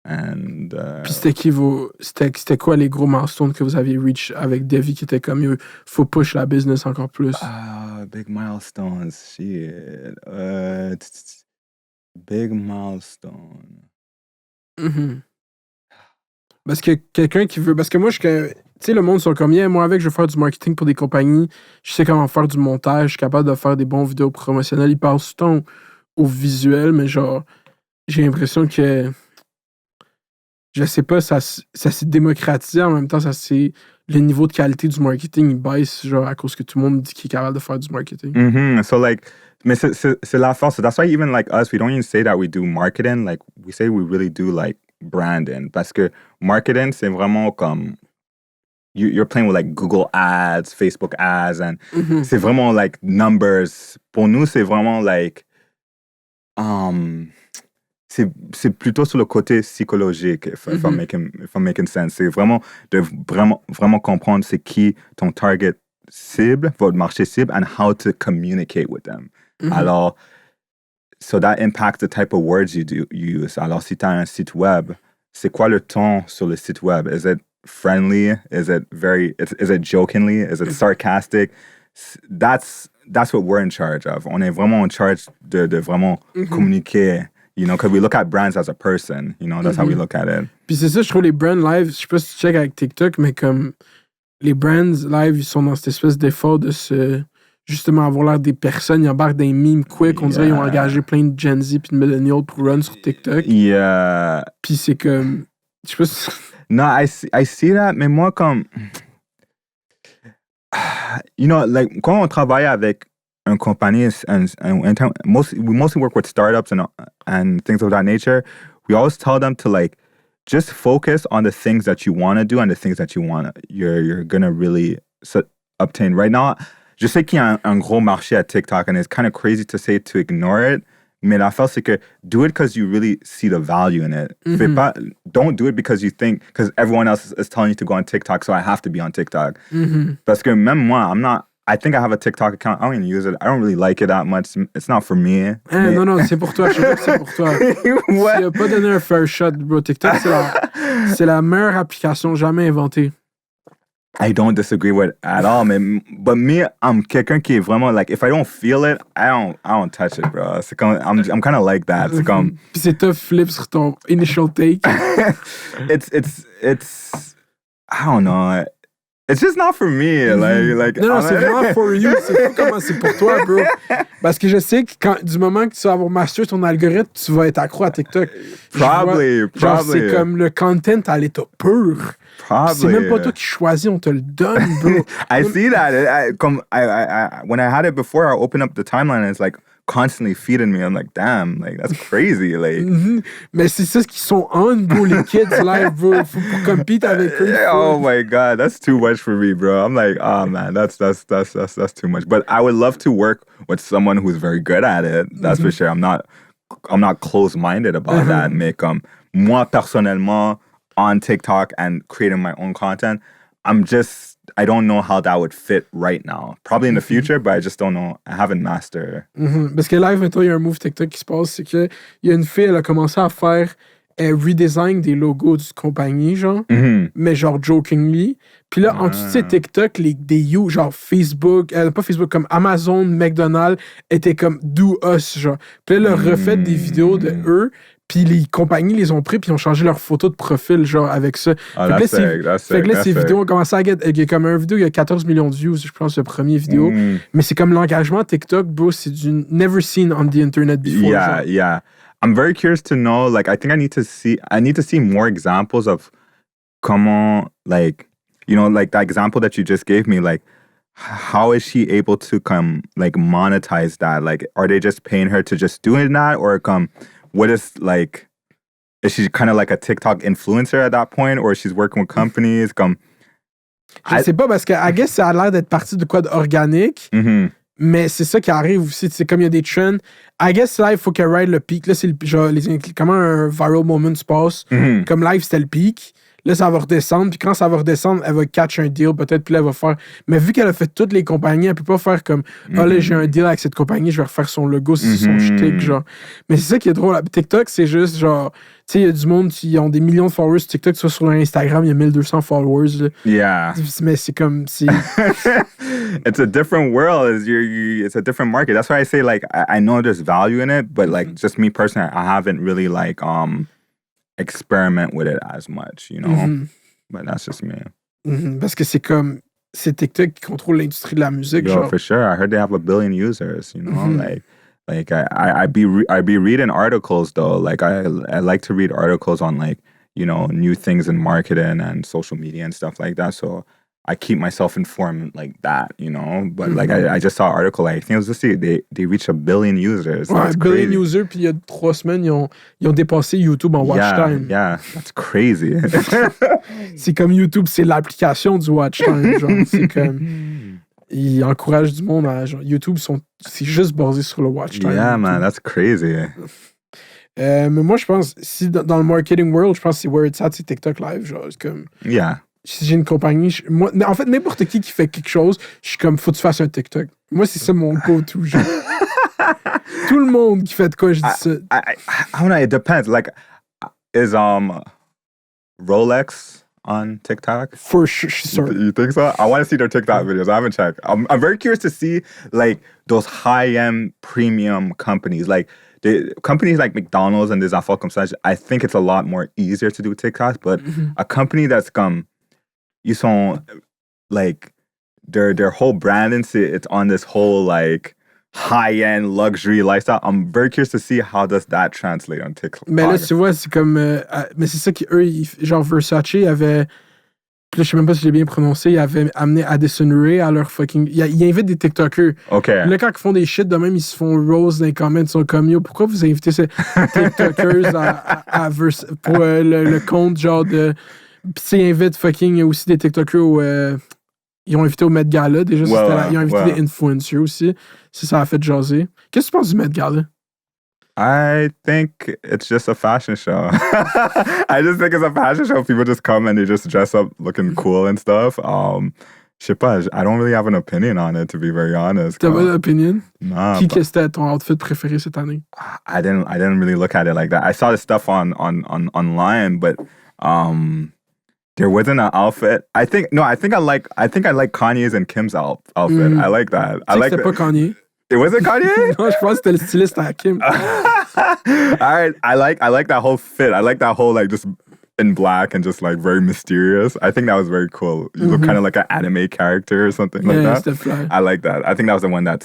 And, puis c'était quoi les gros milestones que vous aviez reach avec Devi qui était comme faut push la business encore plus? Big milestones, shit. Big milestone. Parce que quelqu'un qui veut... Parce que moi, tu sais, le monde sont comme, moi, avec, je veux faire du marketing pour des compagnies. Je sais comment faire du montage. Je suis capable de faire des bons vidéos promotionnelles. Ils passent tout le temps au visuel, mais genre, j'ai l'impression que... Je sais pas, ça s'est démocratisé. En même temps, le niveau de qualité du marketing, il baisse, genre, à cause que tout le monde dit qu'il est capable de faire du marketing. So, like... Mais c'est la force. That's why even like us, we don't even say that we do marketing. Like, we say we really do like branding. Parce que marketing, c'est vraiment comme... You're playing with like Google ads, Facebook ads, and c'est vraiment like numbers. Pour nous, c'est vraiment like... c'est plutôt sur le côté psychologique, if I'm making sense. C'est vraiment de vraiment comprendre c'est qui ton target cible, votre marché cible, and how to communicate with them. Alors, so that impacts the type of words you use. Alors, si tu as un site web, c'est quoi le ton sur le site web? Is it friendly? Is it jokingly? Is it sarcastic? That's what we're in charge of. On est vraiment in charge de vraiment communiquer. You know, because we look at brands as a person. You know, that's how we look at it. Puis c'est ça, je trouve les brands live, je sais pas si tu check avec TikTok, mais comme les brands live, ils sont dans cette espèce d'effort de justement avoir l'air des personnes, ils embarquent des memes quick, on dirait qu'ils ont engagé plein de Gen Z puis de millennials pour run sur TikTok. Yeah. Puis c'est comme, je sais pas si... No, I see that, mais moi comme... You know, like, quand on travaille avec une compagnie, and we mostly work with startups and things of that nature, we always tell them to like, just focus on the things that you want to do and the things that you're gonna really obtain. Right now, je sais qu'il y a un gros marché à TikTok, and it's kind of crazy to say to ignore it. Mais l'affaire, c'est que do it because you really see the value in it. Don't do it because everyone else is telling you to go on TikTok, so I have to be on TikTok. Parce que même moi, I think I have a TikTok account. I don't even use it. I don't really like it that much. It's not for me. Non, c'est pour toi. Je sais pas que c'est pour toi. Tu n'as pas donné un fair shot, bro. TikTok, c'est la meilleure application jamais inventée. I don't disagree with it at all, man. But me, I'm quelqu'un qui est vraiment like, if I don't feel it, I don't touch it, bro. C'est comme, I'm kind of like that. C'est comme... Puis c'est tough flip sur ton initial take. It's I don't know. It's just not for me. Like, non, c'est vraiment for you. C'est pas comment c'est pour toi, bro. Parce que je sais que du moment que tu vas avoir master ton algorithme, tu vas être accro à TikTok. Probably. C'est comme le content à l'état pur. Probably. C'est même pas toi qui choisis, on te le donne, bro. I see that. When I had it before, I opened up the timeline and it's like constantly feeding me. I'm like, damn, like that's crazy. Like, Mais c'est ça qu'ils sont on, bro, les kids live, bro. Faut pour compete avec eux. Oh my God, that's too much for me, bro. I'm like, oh man, that's too much. But I would love to work with someone who's very good at it. That's for sure. I'm not close-minded about that. Mais comme moi personnellement on TikTok and creating my own content, I don't know how that would fit right now. Probably in the future, but I just don't know. I haven't mastered. Parce que live, maintenant, il y a un move TikTok qui se passe, c'est qu'il y a une fille, elle a commencé à faire redesign des logos de compagnie, genre, mais genre jokingly. Puis là, en dessous de TikTok, genre Facebook, pas Facebook, comme Amazon, McDonald's, étaient comme do us, genre. Puis là, elle a refait des vidéos de eux. Puis les compagnies les ont pris puis ils ont changé leur photo de profil, genre, avec ça. Fait que là, ces vidéos ont commencé à get... Il y a comme un vidéo, il y a 14 millions de views, je pense, le premier vidéo. Mais c'est comme l'engagement TikTok, bro, c'est du never seen on the internet before. Yeah. I'm very curious to know, like, I think I need to see more examples of comment, like, you know, like that example that you just gave me, like, how is she able to monetize that? Like, are they just paying her to just doing that? Or what is, like, is she kind of like a TikTok influencer at that point, or she's working with companies? Je sais pas, parce que I guess ça a l'air d'être parti de quoi d'organique, mais c'est ça qui arrive aussi. C'est comme il y a des trends. I guess là, il faut qu'elle ride le pic. Là, c'est comment un viral moment se passe. Comme live, c'était le pic. Là, ça va redescendre. Puis quand ça va redescendre, elle va catch un deal peut-être. Puis là, elle va faire... Mais vu qu'elle a fait toutes les compagnies, elle peut pas faire comme là, j'ai un deal avec cette compagnie, je vais refaire son logo, c'est son shtick, genre. Mais c'est ça qui est drôle. TikTok, c'est juste genre... Tu sais, il y a du monde qui ont des millions de followers sur TikTok. Soit sur Instagram, il y a 1200 followers. Là. Yeah. Mais c'est comme... It's a different world. It's a different market. That's why I say, like, I know there's value in it, but, like, just me personally, I haven't really, like... experiment with it as much, you know? But that's just me. Parce que c'est TikTok qui contrôle l'industrie de la musique. Yo, genre. For sure. I heard they have 1 billion users, you know? Like I be reading articles though. Like I like to read articles on, like, you know, new things in marketing and social media and stuff like that. So I keep myself informed like that, you know? But like I just saw an article, like, I think it was this year, they reached 1 billion users. Ouais, 1 billion users, puis il y a 3 semaines, ils ont dépassé YouTube en watch time. Yeah, that's crazy. C'est comme YouTube, c'est l'application du watch time, genre. C'est comme... Ils encouragent du monde à... Genre, YouTube, c'est juste basé sur le watch time. Yeah, man, that's crazy. Mais moi, je pense, si dans le marketing world, je pense que c'est where it's at, c'est TikTok Live, genre. C'est comme... Yeah. Si j'ai une compagnie, moi, en fait, n'importe qui fait quelque chose, je suis comme, faut que tu fasses un TikTok. Moi, c'est ça mon go-to, genre. Tout le monde qui fait de quoi, je dis ça. I don't know, it depends. Like, is Rolex on TikTok? For sure. You think so? I want to see their TikTok videos. I haven't checked. I'm very curious to see, like, those high-end premium companies. Like, the companies like McDonald's and des affaires comme ça, I think it's a lot more easier to do TikToks. But a company that's ils sont, like, their whole branding, it's on this whole, like, high-end luxury lifestyle. I'm very curious to see how does that translate on TikTok. Mais là, tu vois, c'est comme... mais c'est ça qu'eux, genre Versace avait... Puis là, je sais même pas si j'ai bien prononcé, ils avaient amené Addison Rae à leur fucking... Ils invitent des TikTokers. OK. Puis là, quand ils font des shit de même, ils se font rose dans les comments, ils sont comme, yo, pourquoi vous invitez ces TikTokers pour le compte, genre de... Puis ils invitent fucking aussi des TikTokers ils ont invité au Met Gala, déjà. Ils ont invité des influencers aussi. Ça a fait jaser. Qu'est-ce que tu penses du Met Gala? I think it's just a fashion show. I just think it's a fashion show. People just come and they just dress up looking cool and stuff. Je sais pas, I don't really have an opinion on it, to be very honest. T'as pas d'opinion? Nah. Qu'est-ce que c'était ton outfit préféré cette année? I didn't really look at it like that. I saw the stuff online, but there wasn't an outfit. I think I like Kanye's and Kim's outfit. I like that. I like. C'était pas Kanye. It wasn't Kanye? Non, je pense que c'était le styliste à Kim. All right, I like that whole fit. I like that whole, like, just in black and just like very mysterious. I think that was very cool. You look kind of like an anime character or something like that. C'était fly. I like that. I think that was the one that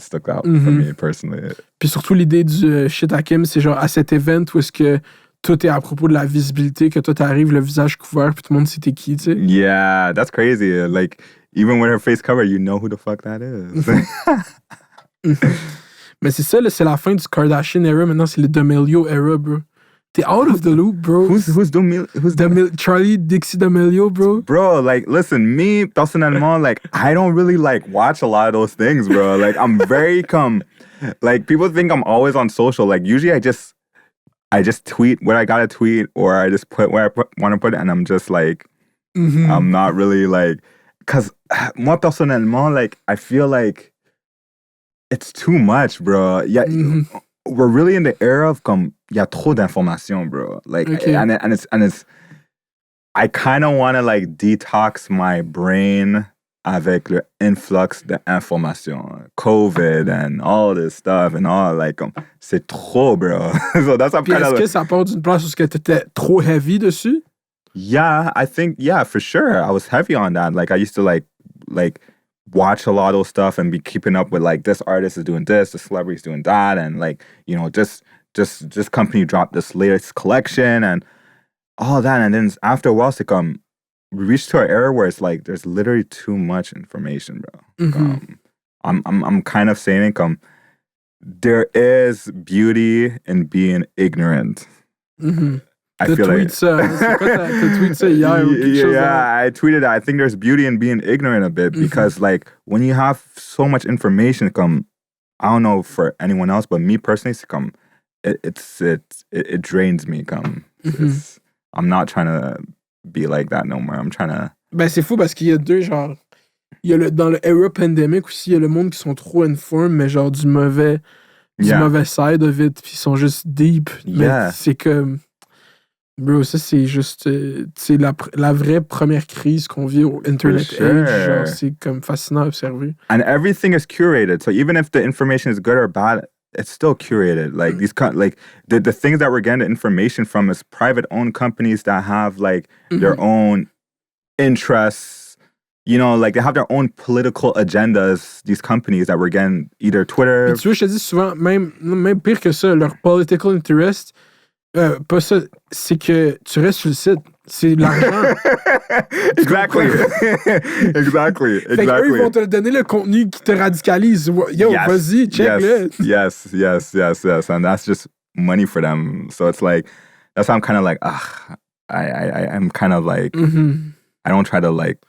stuck out for me personally. Puis surtout, l'idée du shit à Kim, c'est genre à cet event où est-ce que tout est à propos de la visibilité, que toi t'arrives le visage couvert, puis tout le monde sait t'es qui, tu sais. Yeah, that's crazy. Like, even with her face cover, you know who the fuck that is. Mais c'est ça, là, c'est la fin du Kardashian era. Maintenant, c'est le D'Amelio era, bro. T'es out of the loop, bro. Who's Charlie Dixie D'Amelio, bro? Bro, like, listen, me, personnellement, like, I don't really, like, watch a lot of those things, bro. Like, I'm very, like, people think I'm always on social. Like, usually I just tweet what I gotta tweet, or I just put where I want to put it, and I'm just, like, I'm not really, like, because moi, personnellement, like, I feel like it's too much, bro. Yeah, we're really in the era of il y a trop d'informations, bro. Like, and it's I kind of want to like detox my brain avec le influx d'informations, COVID and all this stuff and all, like, c'est trop, bro. So that's how I'm kind of. Est-ce que ça part d'une place où t'étais trop heavy dessus? Yeah, I think, yeah, for sure. I was heavy on that. Like, I used to like watch a lot of those stuff and be keeping up with like this artist is doing this, the celebrity's doing that, and like, you know, just this company dropped this latest collection and all that. And then after a while, it's like, we reached to an era where it's like there's literally too much information, bro. I'm kind of saying it, there is beauty in being ignorant. I feel like I tweeted that. I think there's beauty in being ignorant a bit because like when you have so much information, I don't know for anyone else, but me personally, it drains me. I'm not trying to be like that no more. I'm trying to. Ben c'est fou parce qu'il y a deux genres. Il y a dans le era pandemic aussi, il y a le monde qui sont trop informed, mais genre du mauvais side of it, puis ils sont juste deep. Mais c'est comme. Bro, ça, c'est juste... c'est la vraie première crise qu'on vit au Internet age. Genre, c'est comme fascinant à observer. And everything is curated. So even if the information is good or bad, it's still curated. Like, these the things that we're getting the information from is private-owned companies that have, like, their own interests. You know, like, they have their own political agendas, these companies that we're getting either Twitter... Mais tu vois, je te dis souvent, même pire que ça, leur political interest... pas ça, c'est que tu restes sur le site. C'est l'argent. Exactly. Fait qu'eux, ils vont te donner le contenu qui te radicalise. Yo, vas-y, check-le. Yes. And that's just money for them. So it's like, that's how I'm kind of like, I'm kind of like, I don't try to like...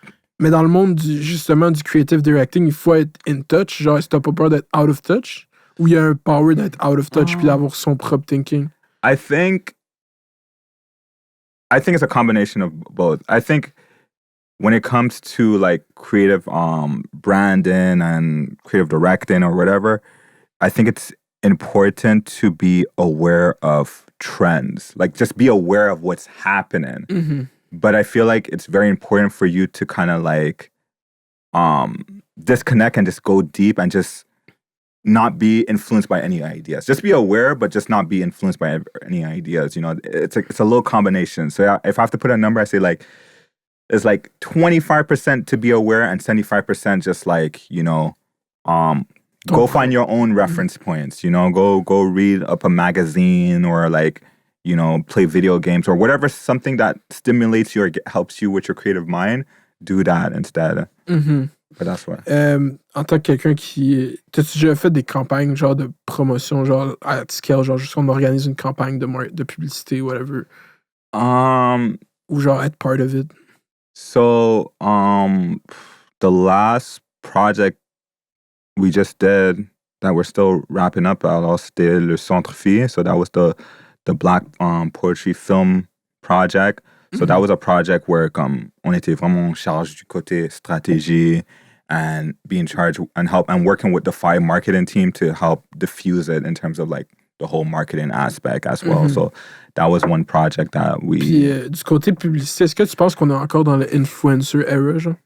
Mais dans le monde, justement, du creative directing, il faut être in touch. Genre, est-ce que t'as pas peur d'être out of touch? Ou il y a un power d'être out of touch puis d'avoir son propre thinking? I think it's a combination of both. I think when it comes to like creative branding and creative directing or whatever, I think it's important to be aware of trends. Like just be aware of what's happening. But I feel like it's very important for you to kind of like disconnect and just go deep and just not be influenced by any ideas. Just be aware, but just not be influenced by any ideas. You know, it's a little combination. So if I have to put a number, I say like it's like 25% to be aware and 75% just like, you know, go find your own reference points. You know, go read up a magazine or like, you know, play video games or whatever, something that stimulates you or helps you with your creative mind. Do that instead. But that's why. En tant que quelqu'un qui... T'as-tu déjà fait des campagnes genre de promotion, genre à scale, genre juste on organise une campagne de publicité, whatever? Ou genre être part of it? So, the last project we just did that we're still wrapping up, alors c'était le Centre Fille. So that was the Black Poetry Film project. So that was a project where on était vraiment en charge du côté stratégie and be in charge and help and working with the Five marketing team to help diffuse it in terms of like the whole marketing aspect as well. So that was one project that we... Puis du côté publicité, est-ce que tu penses qu'on est encore dans le influencer era, genre?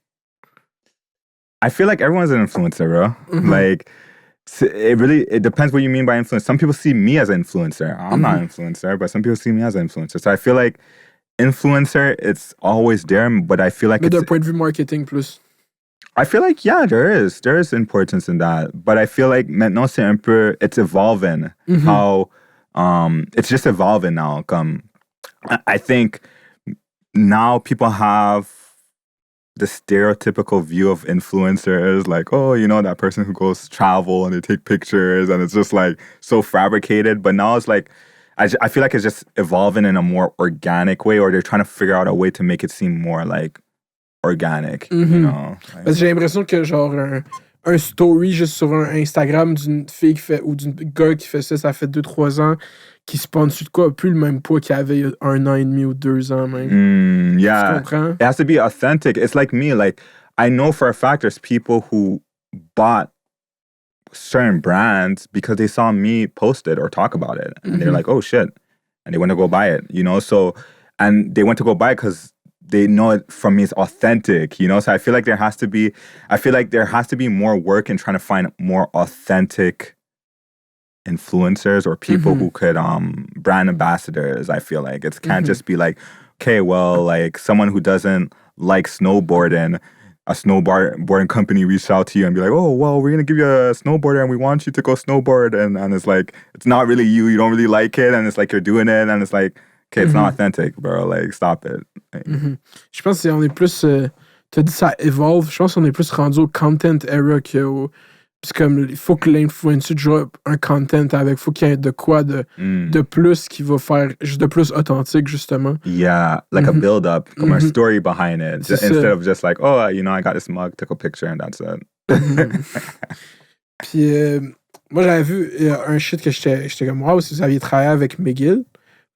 I feel like everyone's an influencer, bro. Like, it depends what you mean by influence. Some people see me as an influencer. I'm not an influencer, but some people see me as an influencer. So I feel like influencer, it's always there, but I feel like Mais it's... d'un point de vue marketing plus. I feel like, yeah, there is importance in that. But I feel like maintenant, c'est un peu, it's evolving. How, it's just evolving now. I think now people have the stereotypical view of influencers, like, oh, you know, that person who goes travel and they take pictures and it's just like so fabricated. But now it's like, I feel like it's just evolving in a more organic way, or they're trying to figure out a way to make it seem more like organic, you know. Like, Parce que j'ai l'impression que genre un story juste sur un Instagram d'une fille qui fait ou d'un gars qui fait ça fait 2-3 ans, qui se pend dessus de quoi, a plus le même poids qu'il avait il y a 1 an et demi ou 2 ans même. yeah. Tu comprends? It has to be authentic. It's like me. Like, I know for a fact there's people who bought certain brands because they saw me post it or talk about it. And they're like, oh shit. And they went to go buy it, you know? So, and they went to go buy it because they know it from me is authentic, you know? So I feel like there has to be more work in trying to find more authentic influencers or people who could, brand ambassadors, I feel like. It can't just be like, okay, well, like someone who doesn't like snowboarding, a snowboarding company reached out to you and be like, oh, well, we're going to give you a snowboarder and we want you to go snowboard. And it's like, it's not really you don't really like it. And it's like, you're doing it. And it's like, okay, it's not authentic, bro. Like, stop it. Like, Je pense qu'on est plus... t'as dit ça evolve. Je pense qu'on est plus rendu au content era que c'est comme, il faut que l'influencer joue un content avec. Il faut qu'il y ait de quoi de plus qui va faire de plus authentique, justement. Yeah, like a build-up, comme a story behind it. Instead of just like, oh, you know, I got this mug, took a picture, and that's it. Puis, moi, j'avais vu un shit que j'étais comme, wow, si vous aviez travaillé avec McGill,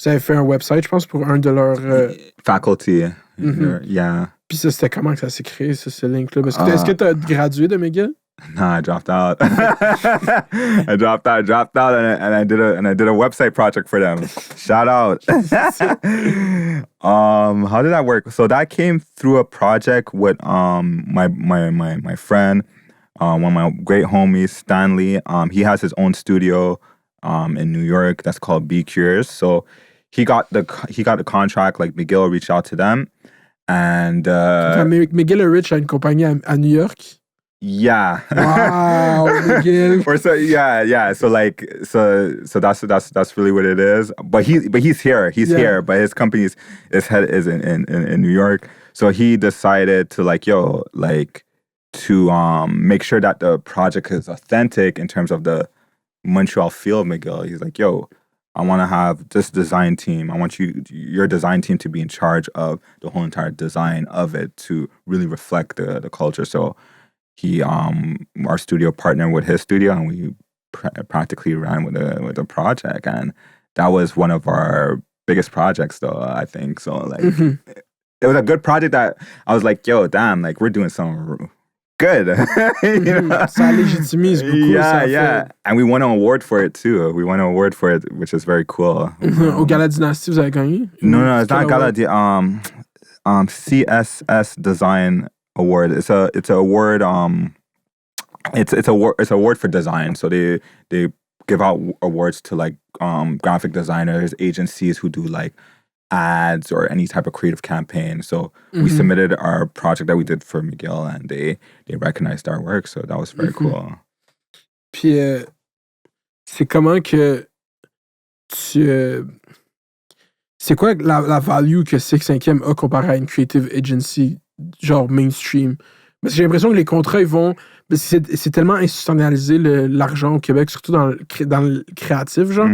vous avez fait un website, je pense, pour un de leurs... Faculty, yeah. Puis ça, c'était comment que ça s'est créé, ça, ce link-là? Est-ce que tu as gradué de McGill? No, I dropped out. I dropped out, and I did a website project for them. Shout out. How did that work? So that came through a project with my friend, one of my great homies, Stanley. He has his own studio in New York that's called Be Curious. So he got the contract. Like, McGill reached out to them, and McGill et Rich a une compagnie à New York. Yeah. Wow, McGill. Or so yeah. So like that's really what it is. But he's here. He's here. But his company's head is in New York. So he decided to to make sure that the project is authentic in terms of the Montreal feel of McGill. He's like, yo, I want to have this design team. I want your design team to be in charge of the whole entire design of it to really reflect the culture. So he, our studio partnered with his studio, and we practically ran with the project. And that was one of our biggest projects, though, I think. So, like, it was a good project that I was like, yo, damn, like, we're doing something good. You know? Ça légitimise beaucoup. Yeah. And we won an award for it, too. We won an award for it, which is very cool. Au Gala Dynastie, vous avez gagné? No, it's not Gala. CSS Design Award. It's a award. It's a award for design. So they give out awards to like graphic designers, agencies who do like ads or any type of creative campaign. So we submitted our project that we did for McGill, and they recognized our work. So that was very cool. Puis c'est comment que tu c'est quoi la value que 6/5e a comparé à une creative agency genre mainstream? Parce que j'ai l'impression que les contrats, ils vont... C'est tellement institutionnalisé l'argent au Québec, surtout dans le créatif, genre,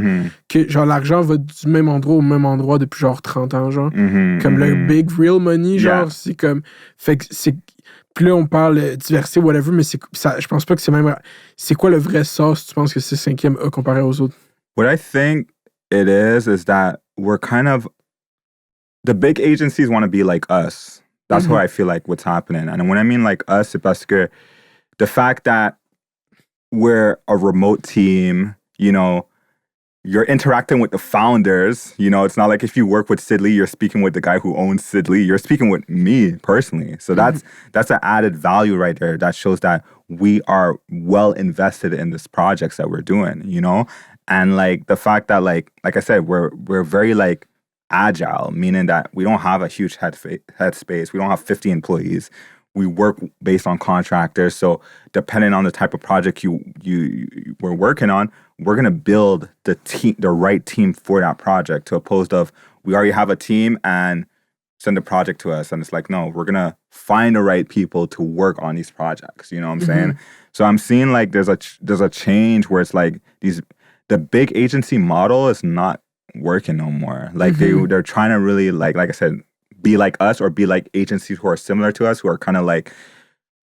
que genre l'argent va du même endroit au même endroit depuis genre 30 ans, genre. Comme le big real money, genre, c'est comme... Fait que c'est... Puis là, on parle diversité, whatever, mais je pense pas que c'est même... C'est quoi le vrai sauce, tu penses que 6/5e a comparé aux autres? What I think it is that we're kind of... The big agencies want to be like us. That's what I feel like what's happening. And when I mean like us, c'est parce que the fact that we're a remote team, you know, you're interacting with the founders, you know, it's not like if you work with Sidley, you're speaking with the guy who owns Sidley, you're speaking with me personally. So that's an added value right there that shows that we are well invested in this projects that we're doing, you know? And like the fact that like I said, we're very like agile, meaning that we don't have a huge head space. We don't have 50 employees. We work based on contractors. So depending on the type of project we're working on, we're gonna build the right team for that project. To opposed of we already have a team and send the project to us, and it's like, no, we're gonna find the right people to work on these projects. You know what I'm saying? So I'm seeing like there's a change where it's like the big agency model is not working no more. Like they're trying to really like I said, be like us or be like agencies who are similar to us, who are kind of like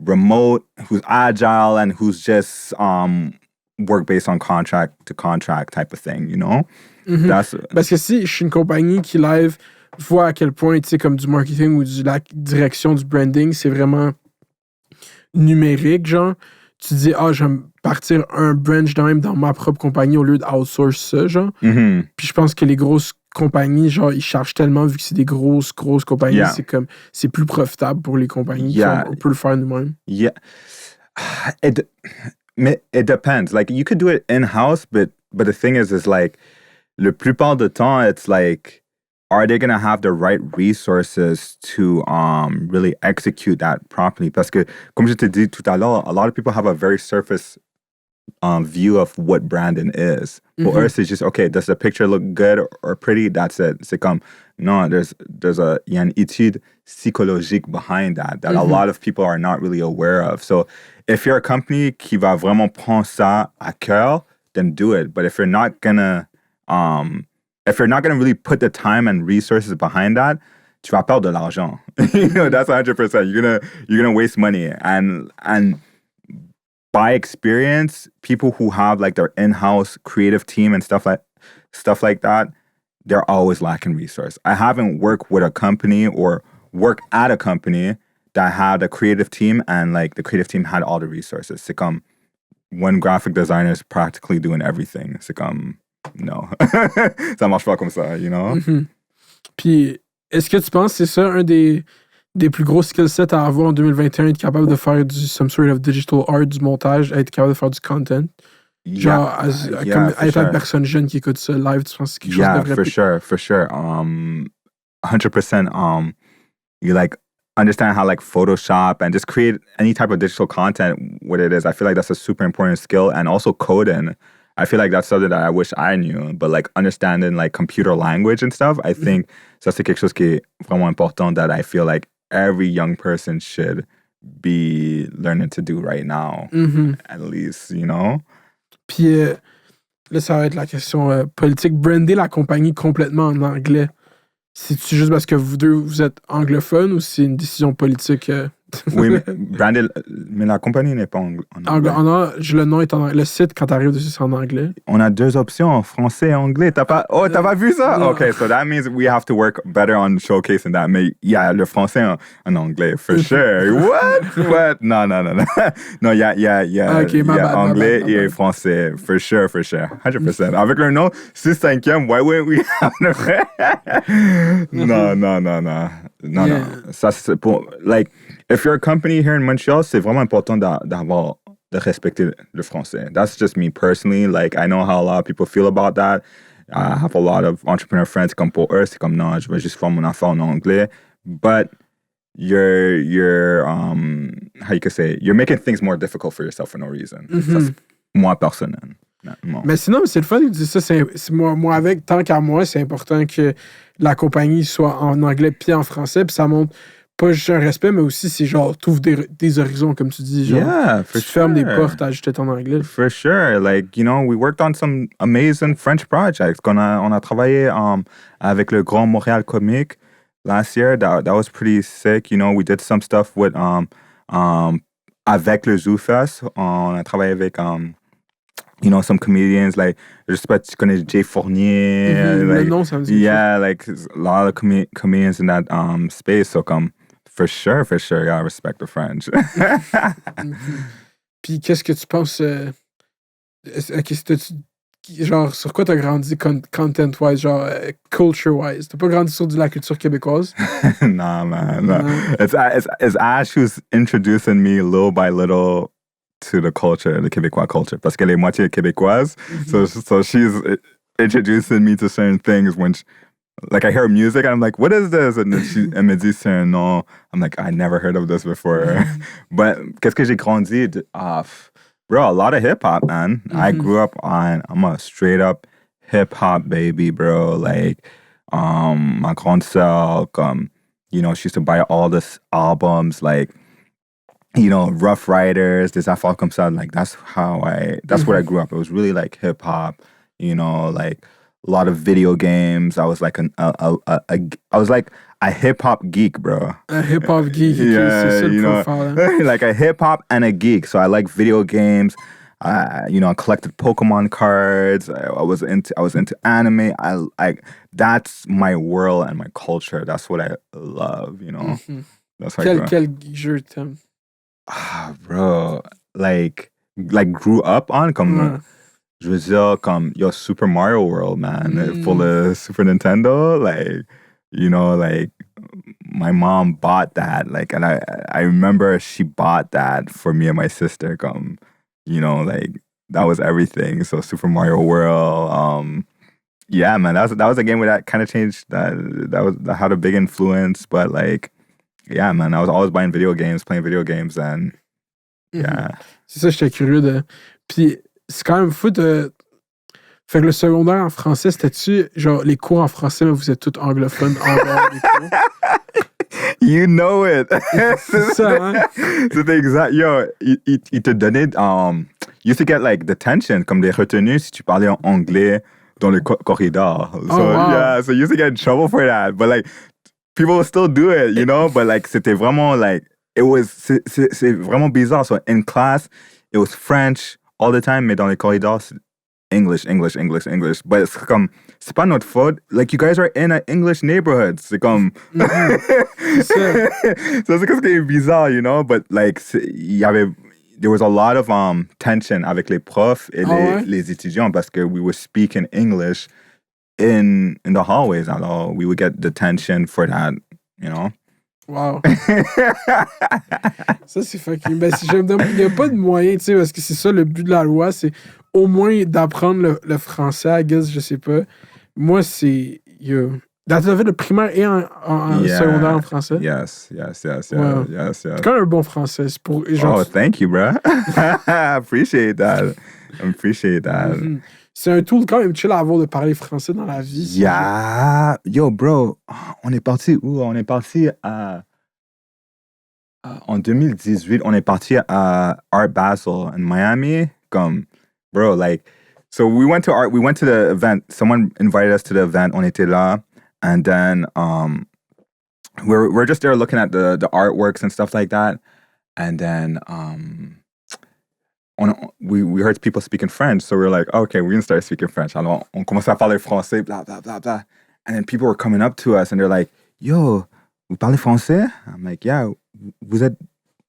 remote, who's agile, and who's just work based on contract to contract type of thing, you know? Parce que si je suis une compagnie qui live voit à quel point, tu sais, comme du marketing ou la direction du branding, c'est vraiment numérique, genre, tu dis, je vais partir un branch de même dans ma propre compagnie au lieu d'outsource ça, genre. Puis je pense que les grosses compagnies, genre, ils chargent tellement, vu que c'est des grosses compagnies, c'est plus profitable pour les compagnies. On peut le faire nous-mêmes. Yeah. It depends. Like, you could do it in-house, but the thing is like, le plupart du temps, it's like, are they going to have the right resources to really execute that properly? Parce que, comme je te dis tout à l'heure, a lot of people have a very surface view of what branding is. For us, it's just, okay, does the picture look good or pretty? That's it. C'est comme, no, y a une étude psychologique behind that a lot of people are not really aware of. So if you're a company qui va vraiment prendre ça à cœur, then do it. But if you're not gonna really put the time and resources behind that, tu vas perdre de l'argent. You know, that's 100%. You're gonna waste money. And by experience, people who have like their in-house creative team and stuff like that, they're always lacking resource. I haven't worked with a company or worked at a company that had a creative team and like the creative team had all the resources. C'est comme one graphic designer is practically doing everything. C'est comme no. Ça marche pas comme ça, you know? Puis, est-ce que tu penses que c'est ça un des plus gros skill sets à avoir en 2021, être capable de faire some sort of digital art, du montage, être capable de faire du content? Genre, comme être une personne jeune qui écoute ça live, tu penses que c'est quelque chose de vrai? For sure. 100%, you like understand how like Photoshop and just create any type of digital content, what it is. I feel like that's a super important skill. And also coding. I feel like that's something that I wish I knew, but like understanding like computer language and stuff, I think ça c'est quelque chose qui est vraiment important that I feel like every young person should be learning to do right now, at least, you know? Puis là, ça va être la question politique. Brander la compagnie complètement en anglais, c'est-tu juste parce que vous deux, vous êtes anglophones ou c'est une décision politique? Oui, mais la compagnie n'est pas en anglais. Le nom est en anglais. Le site, quand t'arrives dessus, c'est en anglais. On a deux options, français et anglais. T'as pas vu ça? Non. Okay, so that means we have to work better on showcasing that. Mais yeah, le français en anglais, for sure. What? No. No, yeah. Okay, my bad, anglais my bad. Et français, for sure. 100%. Avec le nom 6-5e, why wouldn't we have No. Ça, c'est pour, like, if you're a company here in Montreal, c'est vraiment important de respecter le français. That's just me personally. Like, I know how a lot of people feel about that. I have a lot of entrepreneur friends comme pour eux, c'est comme non, je vais juste faire mon affaire en anglais. But you're how you could say, you're making things more difficult for yourself for no reason. Ça, c'est moi personnel. Mais sinon, c'est le fun de dire ça. C'est moi, avec, tant qu'à moi, c'est important que la compagnie soit en anglais puis en français. Puis ça montre pas juste un respect, mais aussi c'est genre, t'ouvres des horizons, comme tu dis. Genre, tu fermes des portes à juste être en anglais. For sure. Like, you know, we worked on some amazing French projects. On a travaillé avec le Grand Montréal Comique last year. That was pretty sick. You know, we did some stuff with avec le Zoo Fest. On a travaillé avec you know, some comedians, like, je sais pas, tu connais Jay Fournier. Like, non, ça me dit like, a lot of comedians in that space. So, for sure, I respect the French. Puis, qu'est-ce que tu penses, genre, sur quoi t'as grandi content-wise, genre, culture-wise? T'as pas grandi sur de la culture québécoise? Nah, man. No. It's Ash who's introducing me little by little to the culture, the Québécois culture, parce qu'elle est moitié québécoise. So she's introducing me to certain things when like I hear music and I'm like, what is this? And then elle me dit, c'est un nom. I'm like, I never heard of this before. But qu'est-ce que j'ai grandi off? Bro, a lot of hip hop, man. I grew up I'm a straight up hip hop baby, bro. Like, my grande sœur, you know, she used to buy all this albums, like, you know, Rough Riders, des affaires comme ça. Like, that's what I grew up. It was really like hip hop, you know, like a lot of video games. I was like I was like a hip hop geek, bro. A hip hop geek, yeah, c'est ça le you know, profile. like a hip hop and a geek. So I like video games. You know, I collected Pokemon cards. I was into anime. That's my world and my culture. That's what I love. You know, that's how Quel jeu t'aimes? Bro, like grew up on comme. Je veux dire, comme, yo, Super Mario World, man, for the Super Nintendo, like, you know, like, my mom bought that, like, and I remember she bought that for me and my sister, come, you know, like, that was everything. So Super Mario World, yeah, man, that was a game where that kind of changed, that had a big influence, but, like, yeah, man, I was always buying video games, playing video games, and, yeah. C'est ça, j'étais curieux de... Puis, c'est quand même fou de... Fait que le secondaire en français, c'était-tu, genre, les cours en français, mais vous êtes tous anglophones en dehors des cours? You know it! C'est ça, hein? C'était exact. Yo, il te donnait... you used to get, like, detention, comme des retenues si tu parlais en anglais dans le corridor. So, wow. yeah, so you used to get in trouble for that. But, like, people would still do it, you know? But, like, c'était vraiment, like... C'est vraiment bizarre. So, in class, it was French all the time, mais dans les corridors, English. But it's comme, c'est pas notre faute. Like, you guys are in an English neighborhood. C'est comme... So, c'est ce qui est bizarre, you know? But, like, there was a lot of tension avec les profs et les étudiants parce que we were speaking English in the hallways. Alors, we would get detention for that, you know? Wow. Ça, c'est fucking... Ben, si je me demande, il n'y a pas de moyen, tu sais, parce que c'est ça, le but de la loi, c'est au moins d'apprendre le français, I guess, je sais pas. Moi, c'est... T'as fait le primaire et en secondaire en français? Yes. Wow. Yes. C'est quand même un bon français. C'est pour, genre, oh, thank you, bro. I appreciate that. C'est un tool quand même chill à avoir de parler français dans la vie. Yeah. Yo, bro, on est parti où? On est parti en 2018, on est parti à Art Basel in Miami. Comme, bro, like, so we went to the event. Someone invited us to the event. On était là. And then we're just there looking at the artworks and stuff like that. And then we heard people speaking French, so we were like, okay, we're gonna start speaking French. Alors, on commençait à parler français, blah blah blah blah. And then people were coming up to us and they're like, yo, vous parlez français? I'm like, yeah. Vous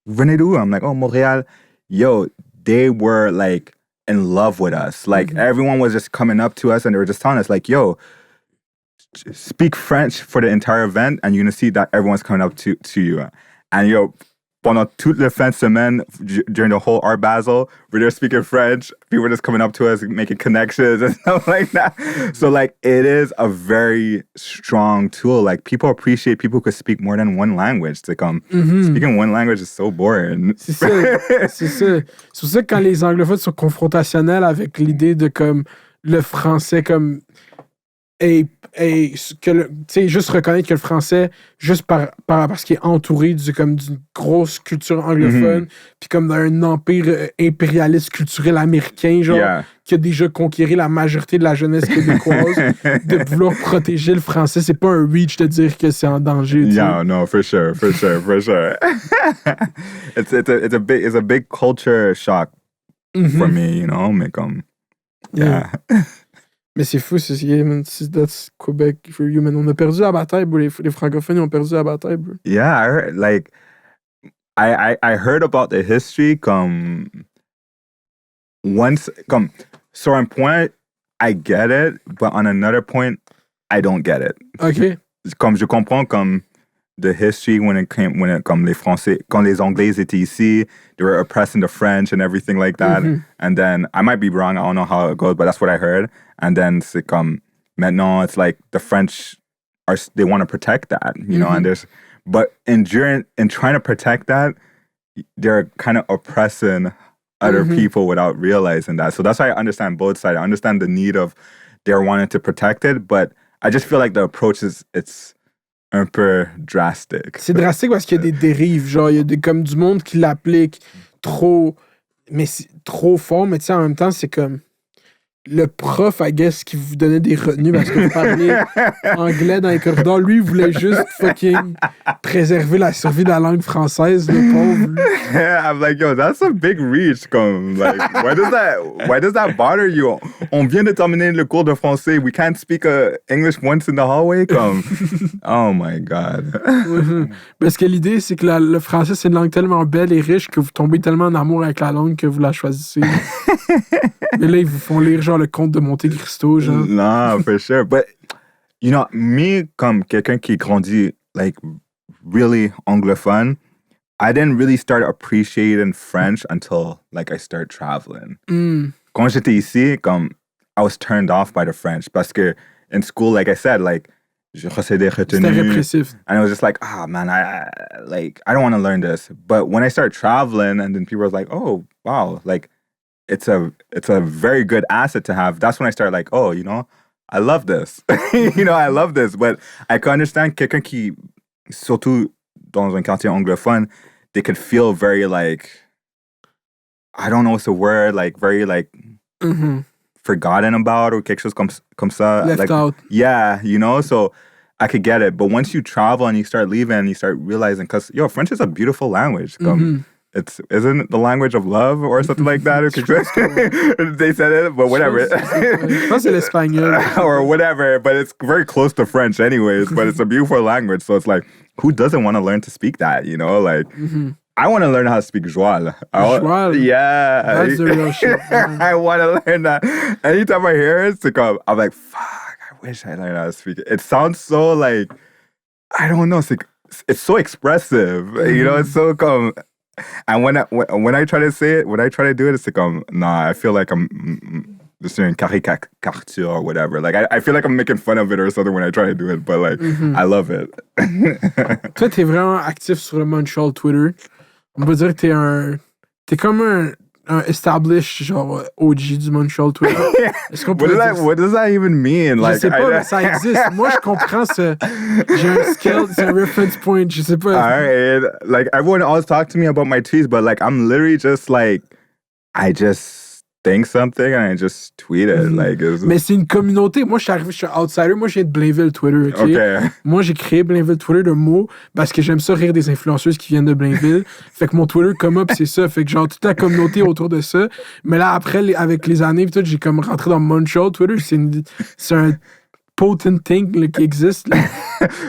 venez d'où? I'm like, oh, Montréal. Yo, they were like in love with us. Like everyone was just coming up to us and they were just telling us like, yo, speak French for the entire event and you're gonna see that everyone's coming up to you. And yo, pendant toute la fin de semaine, during the whole Art Basel, we're there speaking French. People were just coming up to us, making connections and stuff like that. So, like, it is a very strong tool. Like, people appreciate people who could speak more than one language. It's like, speaking one language is so boring. C'est ça. C'est pour ça que quand les anglophones sont confrontationnels avec l'idée de, comme, le français, comme... juste reconnaître que le français, juste parce qu'il est entouré d'une grosse culture anglophone, puis comme d'un empire impérialiste culturel américain, genre, qui a déjà conquéri la majorité de la jeunesse québécoise, de vouloir protéger le français, c'est pas un reach de dire que c'est en danger. Yeah, no, for sure. It's a big culture shock for me, you know, mais comme, yeah. Mais c'est fou, that's Quebec for you, man. On a perdu la bataille, bro. Les francophones ont perdu la bataille, bro. Yeah, I heard, like, I heard about the history, comme, sur un point, I get it, but on another point, I don't get it. OK. Comme, je comprends, comme, the history comme les Français, quand les Anglais étaient ici, they were oppressing the French and everything like that. And then, I might be wrong, I don't know how it goes, but that's what I heard. And then, c'est comme, maintenant, it's like the French they want to protect that, you know, and but in trying to protect that, they're kind of oppressing other people without realizing that. So that's why I understand both sides. I understand the need of they're wanting to protect it, but I just feel like the approach it's un peu drastique. C'est drastique parce qu'il y a des dérives. Genre, il y a comme du monde qui l'applique trop, mais trop fort. Mais tu sais, en même temps, c'est comme le prof, I guess, qui vous donnait des retenues parce que vous parliez anglais dans les corridors. Lui, il voulait juste fucking préserver la survie de la langue française, le pauvre. I'm like, yo, that's a big reach. Comme, like, why does that bother you? On vient de terminer le cours de français. We can't speak English once in the hallway. Comme, oh my God. Parce que l'idée, c'est que le français, c'est une langue tellement belle et riche que vous tombez tellement en amour avec la langue que vous la choisissez. Mais là, ils vous font lire genre le conte de Monte Cristo, genre. Nah, for sure. But, you know, me, comme quelqu'un qui grandit, like, really anglophone, I didn't really start appreciating French until, like, I started traveling. Quand j'étais ici, comme, I was turned off by the French. Parce que in school, like I said, like, je recevais des retenues. C'était répressif. And I was just like, man, I don't want to learn this. But when I started traveling, and then people were like, oh, wow, like, it's a very good asset to have. That's when I started like, oh, you know, I love this. You know, I love this. But I can understand quelqu'un qui, surtout dans un quartier anglophone, they could feel very like, I don't know what's the word, like very like forgotten about or quelque chose comme ça. Left like, out. Yeah, you know, so I could get it. But once you travel and you start leaving and you start realizing, because, yo, French is a beautiful language. Isn't it the language of love or something like that? They said it, but whatever. Je pense que c'est l'espagnol. Or whatever, but it's very close to French anyways, but it's a beautiful language. So it's like, who doesn't want to learn to speak that, you know? Like, I want to learn how to speak joual. Joual? Yeah. That's the real shit. I want to learn that. Anytime I hear it, I'm like, fuck, I wish I learned how to speak it. It sounds so like, I don't know, it's so expressive. You know, it's so and when I try to say it, when I try to do it, it's like, nah, I feel like I'm just doing caricature or whatever. Like, I feel like I'm making fun of it or something when I try to do it, but like, I love it. Toi, t'es vraiment actif sur le Montreal Twitter. On peut dire que t'es comme un established, genre, OG du Montreal Twitter. Est-ce qu'on peut what does that even mean? Je Like, sais pas, mais ça existe. Moi, je comprends j'ai un skill, c'est un reference point, je sais pas. Alright, like, everyone always talk to me about my tweets, but like, I'm literally just like, I just think something and I just tweet it. Like, mais c'est une communauté. Moi, je suis outsider. Moi, je viens de Blainville Twitter. Okay? Moi, j'ai créé Blainville Twitter de mots parce que j'aime ça rire des influenceuses qui viennent de Blainville. Fait que mon Twitter come up, c'est ça. Fait que genre, toute la communauté autour de ça. Mais là, après, avec les années, tout, j'ai comme rentré dans Montreal Twitter. C'est un potent thing là, qui existe. Là.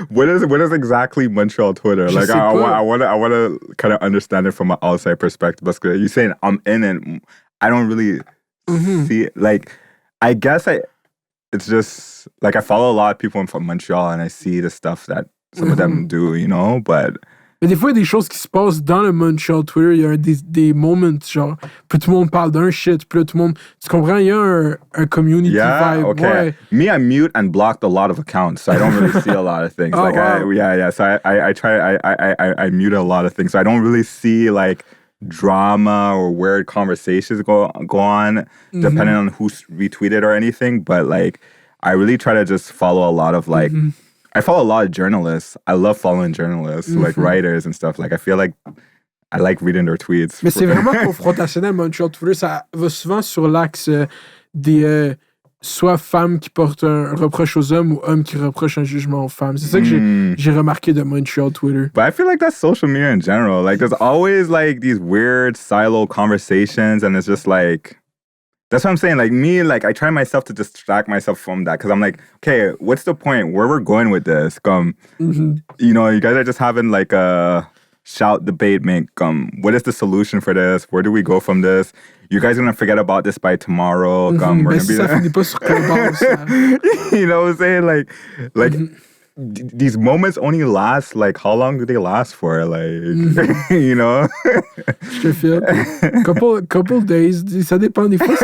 What is exactly Montreal Twitter? Like, I want to kind of understand it from an outside perspective. Because you're saying I'm in it. I don't really see it. Like, I guess it's just, like, I follow a lot of people from Montreal and I see the stuff that some of them do, you know, but... Mais des fois, il y a des choses qui se passent dans le Montreal Twitter. Il y a des moments, genre, puis tout le monde parle d'un shit, puis là, tout le monde... Tu comprends? Il y a un community vibe. Okay. Ouais. Me, I mute and blocked a lot of accounts, so I don't really see a lot of things. Oh, like, wow. So I mute a lot of things. So I don't really see, like, drama or weird conversations go on, depending on who retweeted or anything. But, like, I really try to just follow a lot of, like... I follow a lot of journalists. I love following journalists, like writers and stuff. Like, I feel like I like reading their tweets. Mais c'est vraiment confrontationnel, Montreal Twitter. Ça va souvent sur l'axe des soit femmes qui portent un reproche aux hommes ou hommes qui reprochent un jugement aux femmes. C'est ça que j'ai remarqué de Montreal Twitter. But I feel like that's social media in general. Like, there's always, like, these weird silo conversations, and it's just like... That's what I'm saying. Like, me, like, I try myself to distract myself from that because I'm like, okay, what's the point? Where we're going with this? You know, you guys are just having, like, a shout debate. What is the solution for this? Where do we go from this? You guys are going to forget about this by tomorrow. We're gonna be ça finit pas sur Clubhouse. You know what I'm saying? Like these moments only last, like, how long do they last for? Like, you know? Je te file. Couple days, ça dépend des fois.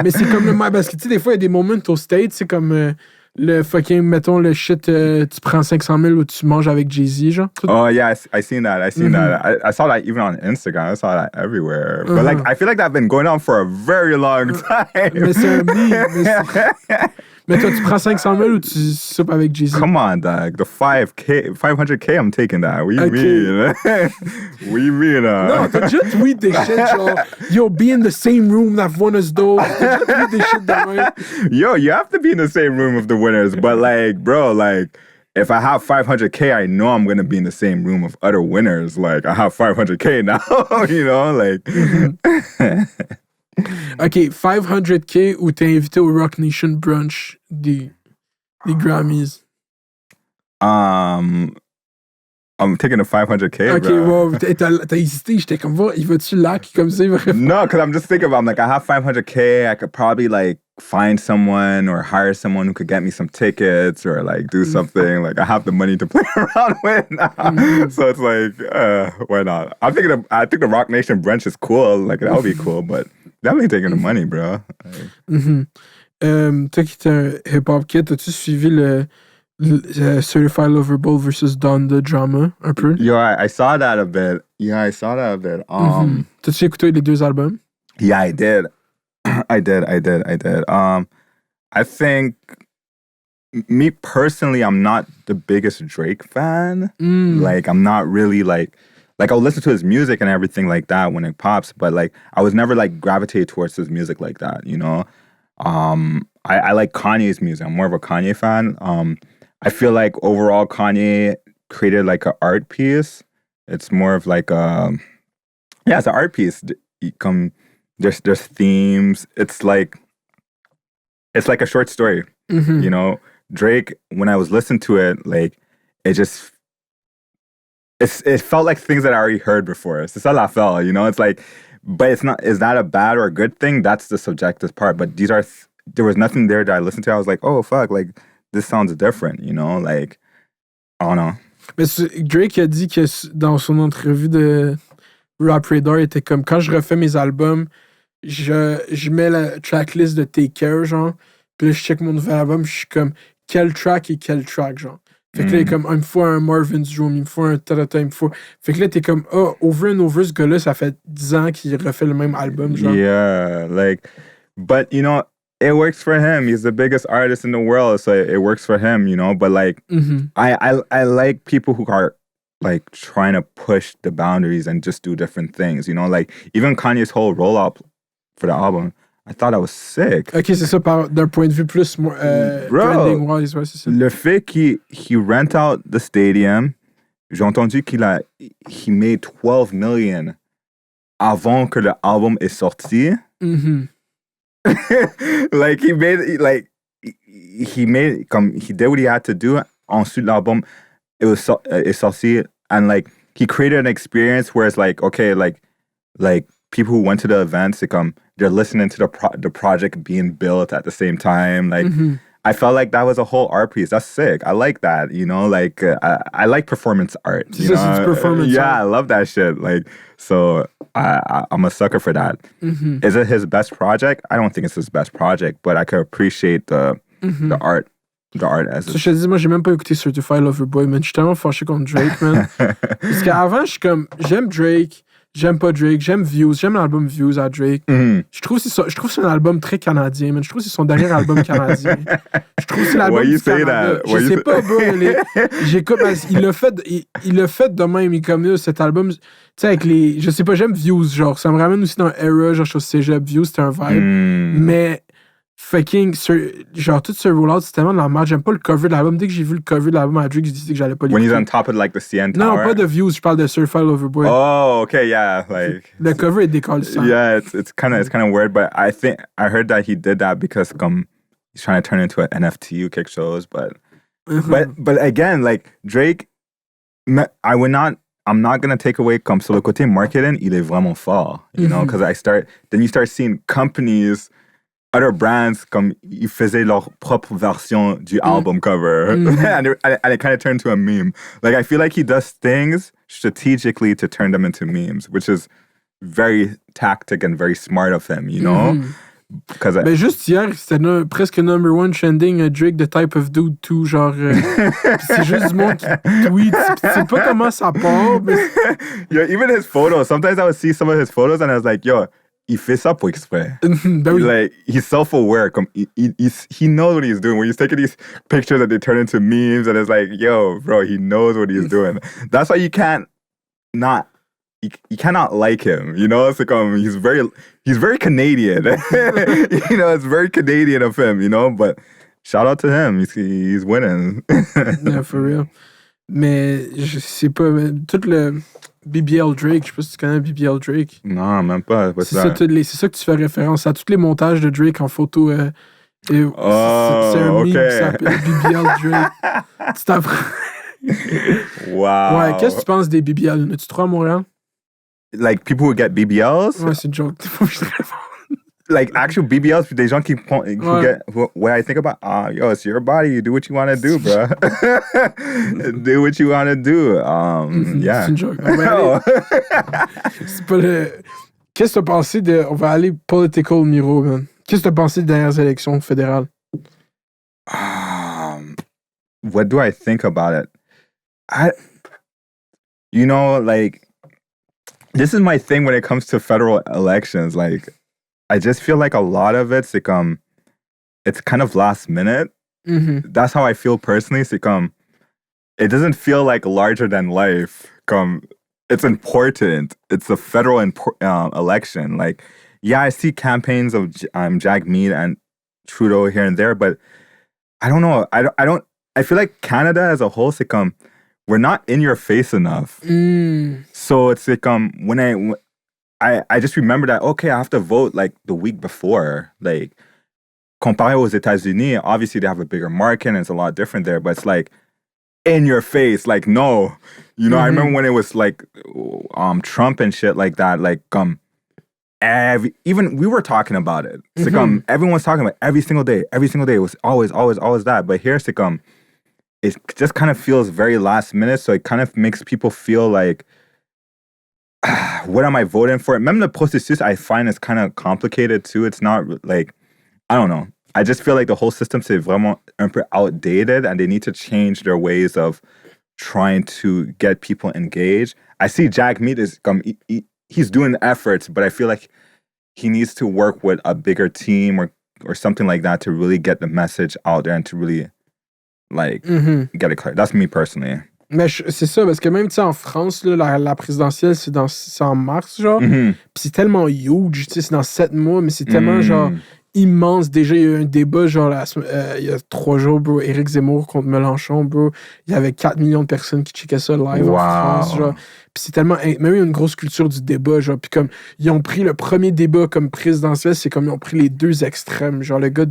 Mais c'est comme le parce que, tu sais, des fois, il y a des moments au States, c'est comme Le fucking, mettons, le shit, tu prends 500 000 ou tu manges avec Jay-Z, genre. Oh yeah, I seen that. I saw that even on Instagram. I saw that everywhere. But like, I feel like that's been going on for a very long time. Mais c'est un meme. Mais toi, tu prends 500 000 ou tu soupes avec Jay-Z? Come on, dog. The 500K, I'm taking that. What do you mean? What do you mean? Non, t'as déjà tweet des shit genre, yo, be in the same room that won us those. T'as déjà tweet des shit de même. Yo, you have to be in the same room with the winners. But like, bro, like, if I have 500K, I know I'm going to be in the same room of other winners. Like, I have 500K now, you know? Like... OK, 500K ou t'es invité au Rock Nation brunch des Grammys? I'm taking the 500K, OK, bro. wow, t'as hésité. J'étais comme, il va-tu lac comme ça? No, because I'm just thinking about, I'm like, I have 500K. I could probably, like, find someone or hire someone who could get me some tickets or, like, do something. Like, I have the money to play around with now. So it's like, why not? I think the Rock Nation brunch is cool. Like, that would be cool, but definitely taking the money, bro. Toi qui t'es un hip-hop kid, as-tu suivi le Certified Lover Boy versus Don the drama un peu? Yo, I saw that a bit. Yeah, I saw that a bit. T'as-tu écouté les deux albums? Yeah, I did. I did. I think, me personally, I'm not the biggest Drake fan. Like, I'm not really like I'll listen to his music and everything like that when it pops, but like I was never like gravitated towards his music like that, you know? I like Kanye's music. I'm more of a Kanye fan. I feel like overall Kanye created like an art piece. It's more of like it's an art piece. There's themes. It's like a short story. You know? Drake, when I was listening to it, like it felt like things that I already heard before. C'est ça l'affaire, you know? It's like, but it's not, is that a bad or a good thing? That's the subjective part. But these are, there was nothing there that I listened to. I was like, oh, fuck, like, this sounds different, you know? Like, I don't know. Mais Drake a dit que dans son entrevue de Rap Radar, il était comme, quand je refais mes albums, je mets la tracklist de Take Care, genre, puis là, je check mon nouvel album, je suis comme, quel track et quel track, genre. Fait que là, il est comme, il me faut un Marvin's Room, il me faut un ta-ta-ta, il me faut... Fait que là, t'es comme, over and over, ce gars-là, ça fait 10 ans qu'il refait le même album, genre. Yeah, like, but, you know, it works for him. He's the biggest artist in the world, so it works for him, you know? But, like, I like people who are, like, trying to push the boundaries and just do different things, you know? Like, even Kanye's whole roll-up for the album, I thought I was sick. Ok, c'est ça, d'un point de vue plus branding-wise, ouais, c'est ça. Le fait qu'il rent out the stadium, j'ai entendu he made 12 million avant que le album est sorti. Like, he did what he had to do. Ensuite, l'album est sorti, and like, he created an experience where it's like, okay, like people who went to the events, they're listening to the project being built at the same time. Like, I felt like that was a whole art piece. That's sick. I like that, you know? Like, I like performance art. You know? It's performance art. Yeah, I love that shit. Like, so I'm a sucker for that. Is it his best project? I don't think it's his best project, but I could appreciate the art. The art as je te dis, moi, j'ai même pas écouté Certified Lover Boy, man. Je suis tellement fâché contre Drake, man. Parce qu'avant, je suis comme, j'aime Drake. J'aime pas Drake, j'aime Views, j'aime l'album Views à Drake. Je trouve que c'est un album très canadien, man. Je trouve que c'est son dernier album canadien. Je trouve que c'est l'album du Canada. Je sais pas, bro. J'écoute, il l'a fait de même. Il comme cet album, tu sais, avec les... Je sais pas, j'aime Views, genre. Ça me ramène aussi dans un era, genre, je suis au cégep. Views, c'était un vibe. Mais... fucking, genre, tout ce rollout, c'est tellement de la merde. J'aime pas le cover de l'album. Dès que j'ai vu le cover de l'album à Drake, j'ai dit que j'allais pas l'écouter. When he's on top of, like, the CN Tower? Non, pas de Views, je parle de Certified Lover Boy. Oh, okay, yeah, like... Le cover est décalissant. Yeah, it's kind of weird, but I heard that he did that because, he's trying to turn it into an NFT ou quelque chose, but again, like, Drake, I'm not gonna take away, sur le côté marketing, il est vraiment fort, you know, because then you start seeing companies, other brands, ils faisaient leur propre version du album cover. And it kind of turned to a meme. Like, I feel like he does things strategically to turn them into memes, which is very tactic and very smart of him, you know? Ben juste hier, c'était presque number one trending Drake, the type of dude too, genre... pis c'est juste du monde qui tweet, tu sais pas comment ça part, mais... Yo, even his photos, sometimes I would see some of his photos and I was like, yo, il fait ça pour exprès. Ben oui. Like, he's self-aware. He knows what he's doing. When he's taking these pictures that they turn into memes and it's like, yo, bro, he knows what he's doing. That's why you cannot like him, you know? It's like he's very Canadian. You know, it's very Canadian of him, you know? But shout out to him. He's winning. Yeah, for real. Mais je sais pas, mais tout le BBL Drake, je sais pas si tu connais BBL Drake. Non, même pas. C'est ça que tu fais référence à tous les montages de Drake en photo. C'est un meme qui s'appelle BBL Drake. Tu t'apprends. Wow. Ouais, qu'est-ce que tu penses des BBL? En as-tu trois à Montréal? Like people who get BBLs? Ouais, c'est une joke. Like actual BBLs, des gens qui get what I think about, yo, it's your body, you do what you want to do, bro. Do what you want to do. Yeah. C'est une joke. C'est pas le... Qu'est-ce que t'as pensé de... On va aller political, Miro, man. Qu'est-ce que t'as pensé des dernières élections fédérales? What do I think about it? You know, like, this is my thing when it comes to federal elections. Like, I just feel like a lot of it's like, it's kind of last minute. Mm-hmm. That's how I feel personally. It's like, it doesn't feel like larger than life. It's important. It's a federal election. Like, yeah, I see campaigns of Jagmeet and Trudeau here and there, but I don't know. I feel like Canada as a whole, it's like, we're not in your face enough. So it's like, when I just remember that, okay, I have to vote like the week before. Like, comparé aux États-Unis, obviously they have a bigger market and it's a lot different there, but it's like in your face, like, no. You know, I remember when it was like Trump and shit like that, like, even we were talking about it. It's like, everyone's talking about it every single day. It was always that. But here it's like, it just kind of feels very last minute, so it kind of makes people feel like, what am I voting for? Même le processus, I find is kind of complicated too. It's not like, I don't know. I just feel like the whole system is vraiment un peu outdated and they need to change their ways of trying to get people engaged. I see Jagmeet is, he's doing efforts, but I feel like he needs to work with a bigger team or something like that to really get the message out there and to really, like, get it clear. That's me personally. Mais c'est ça, parce que même, tu sais, en France, là, la présidentielle, c'est en mars, genre. Puis c'est tellement huge, tu sais, c'est dans 7 mois, mais c'est tellement, genre, immense. Déjà, il y a eu un débat, genre, il y a 3 jours, bro, Éric Zemmour contre Mélenchon, bro. Il y avait 4 millions de personnes qui checkaient ça live en France, genre. Puis c'est tellement... Même il y a une grosse culture du débat, genre. Puis comme, ils ont pris le premier débat comme présidentiel, c'est comme ils ont pris les deux extrêmes. Genre, le gars,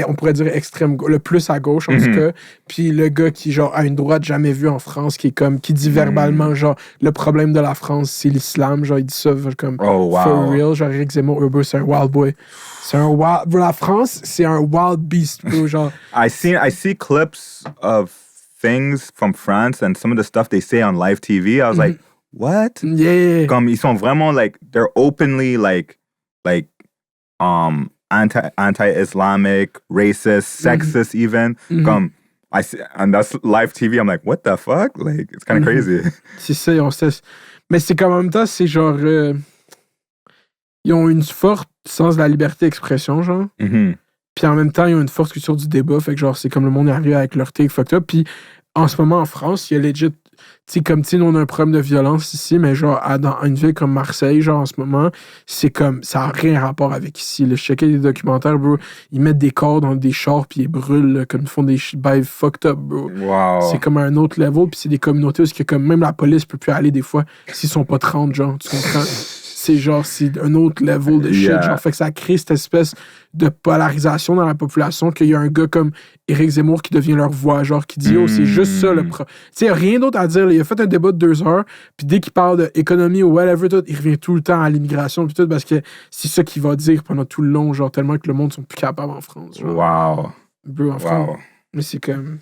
on pourrait dire extrême, le plus à gauche, en tout cas. Puis le gars qui, genre, a une droite jamais vue en France, qui dit verbalement, genre, le problème de la France, c'est l'islam. Genre, il dit ça, comme, for real. Genre, Éric Zemmour, c'est un wild boy. C'est un wild... La France, c'est un wild beast, bro, genre. I see clips of things from France and some of the stuff they say on live TV. I was like, what? Yeah. Comme, ils sont vraiment, like, they're openly, like anti-Islamic, racist, sexist even. Comme, I see, and that's live TV. I'm like, what the fuck? Like, it's kind of crazy. C'est ça, on sait. Mais c'est comme en même temps, c'est genre... ils ont une forte sens de la liberté d'expression, genre. Puis en même temps, ils ont une forte culture du débat. Fait que genre, c'est comme le monde arrive avec leur take fucked up. Puis en ce moment, en France, il y a legit... Tu sais, comme, tu sais, nous, on a un problème de violence ici, mais genre, dans une ville comme Marseille, genre, en ce moment, c'est comme... Ça n'a rien rapport avec ici. Là. Je checkais des documentaires, bro. Ils mettent des corps dans des chars, puis ils brûlent, là, comme ils font des bails fucked up, bro. Wow. C'est comme un autre level, puis c'est des communautés où que, comme, même la police peut plus aller des fois s'ils sont pas 30, genre, tu comprends? C'est genre, c'est un autre level de shit, genre, fait que ça crée cette espèce de polarisation dans la population qu'il y a un gars comme Éric Zemmour qui devient leur voix, genre, qui dit, oh, c'est juste ça le Tu sais, il n'y a rien d'autre à dire, là. Il a fait un débat de 2 heures, puis dès qu'il parle d'économie ou whatever, tout, il revient tout le temps à l'immigration, puis tout, parce que c'est ça qu'il va dire pendant tout le long, genre, tellement que le monde sont plus capables en France. Genre. Wow. Bro, en France. Mais c'est comme...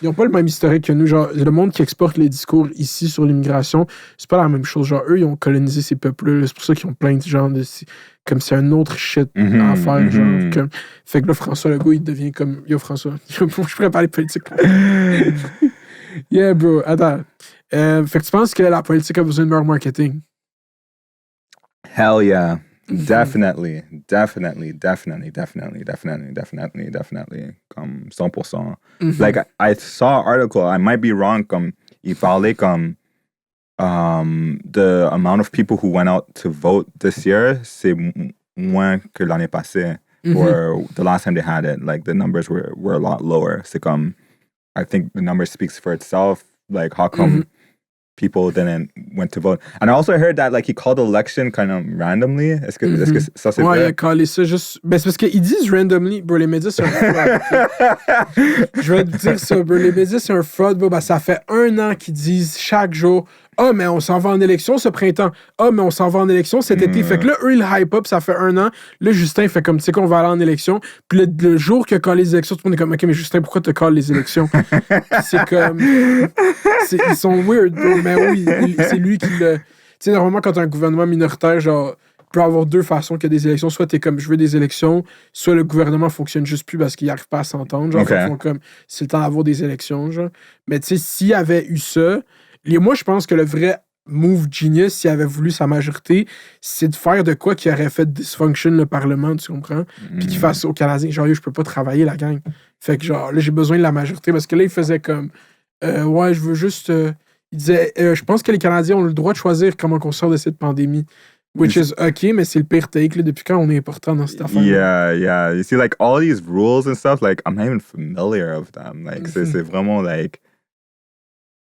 Ils n'ont pas le même historique que nous. Genre, le monde qui exporte les discours ici sur l'immigration, c'est pas la même chose. Genre, eux, ils ont colonisé ces peuples-là. C'est pour ça qu'ils ont plein de gens de... Comme c'est un autre shit à faire. Genre, comme... Fait que là, François Legault, il devient comme... Yo, François, je pourrais parler politique. Yeah, bro. Attends. Fait que tu penses que la politique a besoin de meilleur marketing? Hell yeah. Mm-hmm. Definitely. Comme 100%. Mm-hmm. Like, I saw an article, I might be wrong, comme, il parlait comme the amount of people who went out to vote this year, c'est moins que l'année passée. Mm-hmm. Or the last time they had it, like, the numbers were a lot lower. C'est comme, I think the number speaks for itself. Like, how come people didn't went to vote? And I also heard that, like, he called the election kind of randomly. Est-ce que ça, c'est vrai? Ouais, il a callé ça juste... Ben, c'est parce qu'ils disent randomly. Bro, les médias, c'est un fraud. Je vais te dire ça, bro. Les médias, c'est un fraud, bro. Ben, ça fait 1 an qu'ils disent chaque jour... Ah, mais on s'en va en élection ce printemps. Ah, mais on s'en va en élection cet été. Fait que là, eux, ils hype up, ça fait 1 an. Là, Justin fait comme, tu sais qu'on va aller en élection. Puis le jour qu'il a callé les élections, tout le monde est comme, OK, mais Justin, pourquoi tu calls les élections? C'est comme... ils sont weird, bro. Mais oui, c'est lui qui le... Tu sais, normalement, quand t'as un gouvernement minoritaire, genre, il peut y avoir 2 façons qu'il y a des élections. Soit t'es comme, je veux des élections, soit le gouvernement fonctionne juste plus parce qu'il n'arrive pas à s'entendre. Genre, ils font comme, c'est le temps d'avoir des élections, genre. Mais tu sais, s'il y avait eu ça... Moi, je pense que le vrai move genius, s'il avait voulu sa majorité, c'est de faire de quoi qui aurait fait dysfunction le Parlement, tu comprends? Puis qu'il fasse aux Canadiens, genre, je peux pas travailler, la gang. Fait que, genre, là, j'ai besoin de la majorité. Parce que là, il faisait comme, ouais, je veux juste... il disait, je pense que les Canadiens ont le droit de choisir comment on sort de cette pandémie. Which is OK, mais c'est le pire take, là, depuis quand on est important dans cette affaire. Yeah. You see, like, all these rules and stuff, like, I'm not even familiar with them. Like, c'est vraiment, like...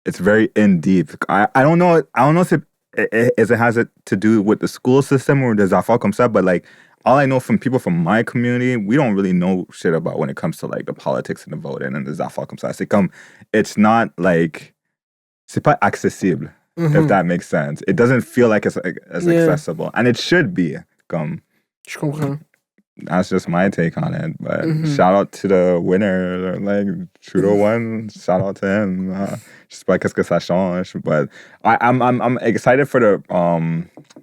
It's very in deep. I don't know if it has it to do with the school system or des affaires comme ça, but like all I know from people from my community, we don't really know shit about when it comes to like the politics and the voting and des affaires comme ça. C'est comme, it's not like, c'est pas accessible, if that makes sense. It doesn't feel like it's as accessible. And it should be. Comme, je comprends. That's just my take on it. But shout out to the winner. Like, Trudeau won. Shout out to him. Je sais pas qu'est-ce que ça change. But I'm excited for the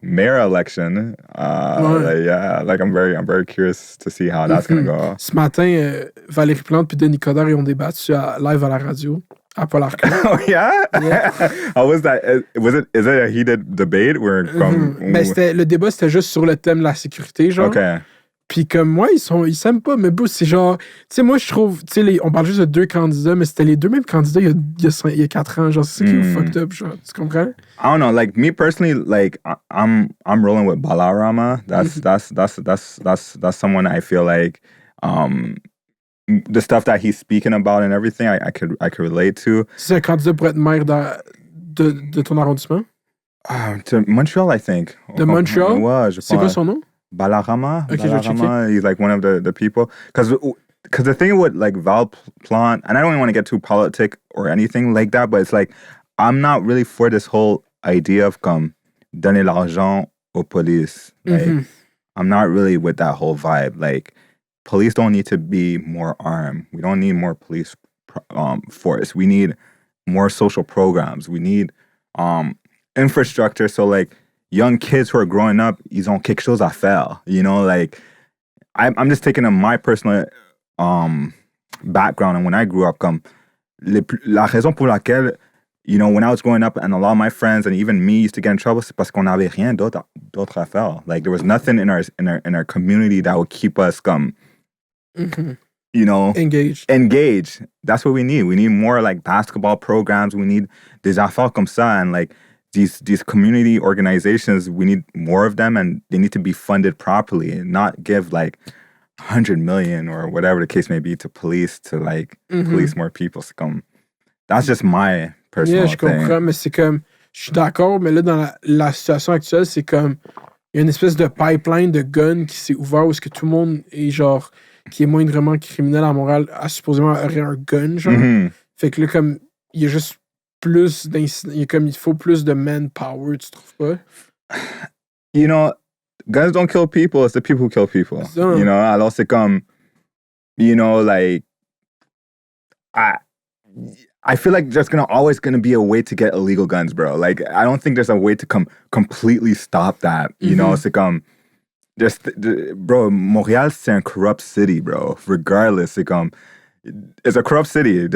mayor election. Like I'm very curious to see how that's going to go. Ce matin, Valérie Plante puis Denis Coderre, ils ont débattu live à la radio. À Paul Arcand. Oh, yeah? How was that? Is it a heated debate? Ben, le débat, c'était juste sur le thème de la sécurité, genre. OK. Puis comme moi, ils s'aiment pas, mais bon, c'est genre... Tu sais, moi, je trouve... Tu sais, on parle juste de 2 candidats, mais c'était les 2 mêmes candidats il y a 4 ans. Genre, c'est ça qui est fucked up, genre. Tu comprends? I don't know. Like, me personally, like, I'm rolling with Balarama. That's someone I feel like... the stuff that he's speaking about and everything, I could relate to. C'est un candidat pour être maire de ton arrondissement? To Montreal, I think. De Montreal? Ouais, je pense. C'est quoi son nom? Balarama. Okay, Balarama. He's like one of the people. Because the thing with like Val Plante, and I don't even want to get too politic or anything like that, but it's like, I'm not really for this whole idea of donner l'argent aux police. Like, I'm not really with that whole vibe. Like, police don't need to be more armed. We don't need more police force. We need more social programs. We need infrastructure. So like young kids who are growing up, ils ont quelque chose à faire. You know, like I'm just taking my personal background. And when I grew up, la raison pour laquelle, you know, when I was growing up and a lot of my friends and even me used to get in trouble, c'est parce qu'on n'avait rien d'autre à faire. Like there was nothing in our community that would keep us you know, engaged. That's what we need. We need more like basketball programs. We need des affaires comme ça, and like these community organizations. We need more of them, and they need to be funded properly and not give like 100 million or whatever the case may be to police to like police more people. C'est comme, that's just my personal thing. Je comprends, mais c'est comme, je suis d'accord, mais là dans la situation actuelle, c'est comme il y a une espèce de pipeline de guns qui s'est ouvert où est-ce que tout le monde est genre qui est moindrement criminel à Montréal, supposément aurait un gun, genre. Fait que là, comme, il y a juste plus il faut plus de manpower, tu trouves pas? You know, guns don't kill people, it's the people who kill people. You know, alors c'est comme, you know, like, I feel like there's always gonna be a way to get illegal guns, bro. Like, I don't think there's a way to completely stop that. You know, c'est comme, bro, Montréal, c'est un corrupt city, bro. Regardless, c'est comme, it's a corrupt city.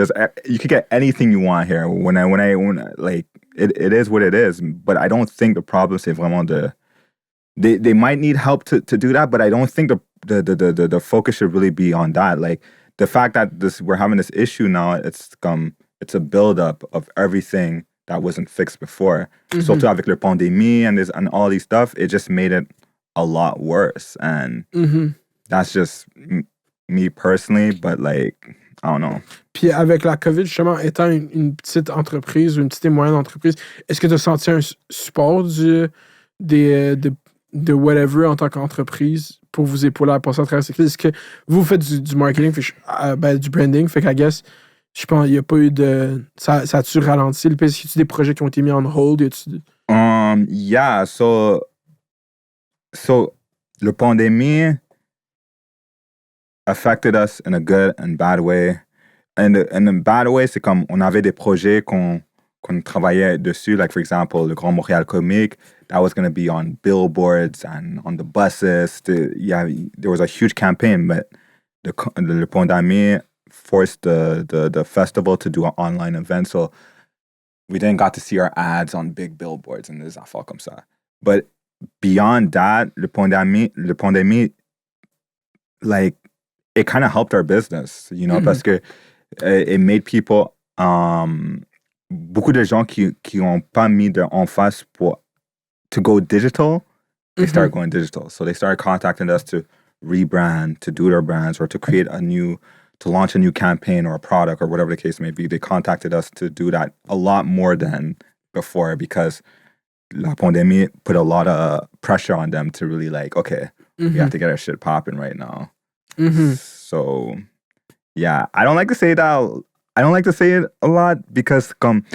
You could get anything you want here. When like, it is what it is. But I don't think the problem, c'est vraiment they might need help to do that, but I don't think the focus should really be on that. Like, the fact that we're having this issue now, it's a buildup of everything that wasn't fixed before. Surtout avec la pandémie and all these stuff, it just made it a lot worse. And that's just me personally, but like, I don't know. Puis avec la COVID, justement, étant une petite entreprise ou une petite et moyenne entreprise, est-ce que tu as senti un support de whatever en tant qu'entreprise pour vous épauler à passer à travers cette crise? Est-ce que vous faites du marketing, du branding, fait qu'I guess, je pense, il n'y a pas eu de... Ça a-tu ralenti? Est-ce qu'il y a des projets qui ont été mis on hold? Yeah, so the pandemic affected us in a good and bad way. And the bad way, c'est comme on avait des projets qu'on travaillait dessus, like for example, le Grand Montréal Comique, that was going to be on billboards and on the buses. There was a huge campaign, but the pandemic forced the festival to do an online event, so we didn't got to see our ads on big billboards and des affaires comme ça. But beyond that, le pandemic, like, it kind of helped our business, you know, parce que it made people, beaucoup de gens qui ont pas mis en face to go digital, they started going digital. So they started contacting us to rebrand, to do their brands, or to create to launch a new campaign or a product or whatever the case may be. They contacted us to do that a lot more than before because la pandemie put a lot of pressure on them to really like, okay, we have to get our shit popping right now. So, yeah, I don't like to say that. I don't like to say it a lot because,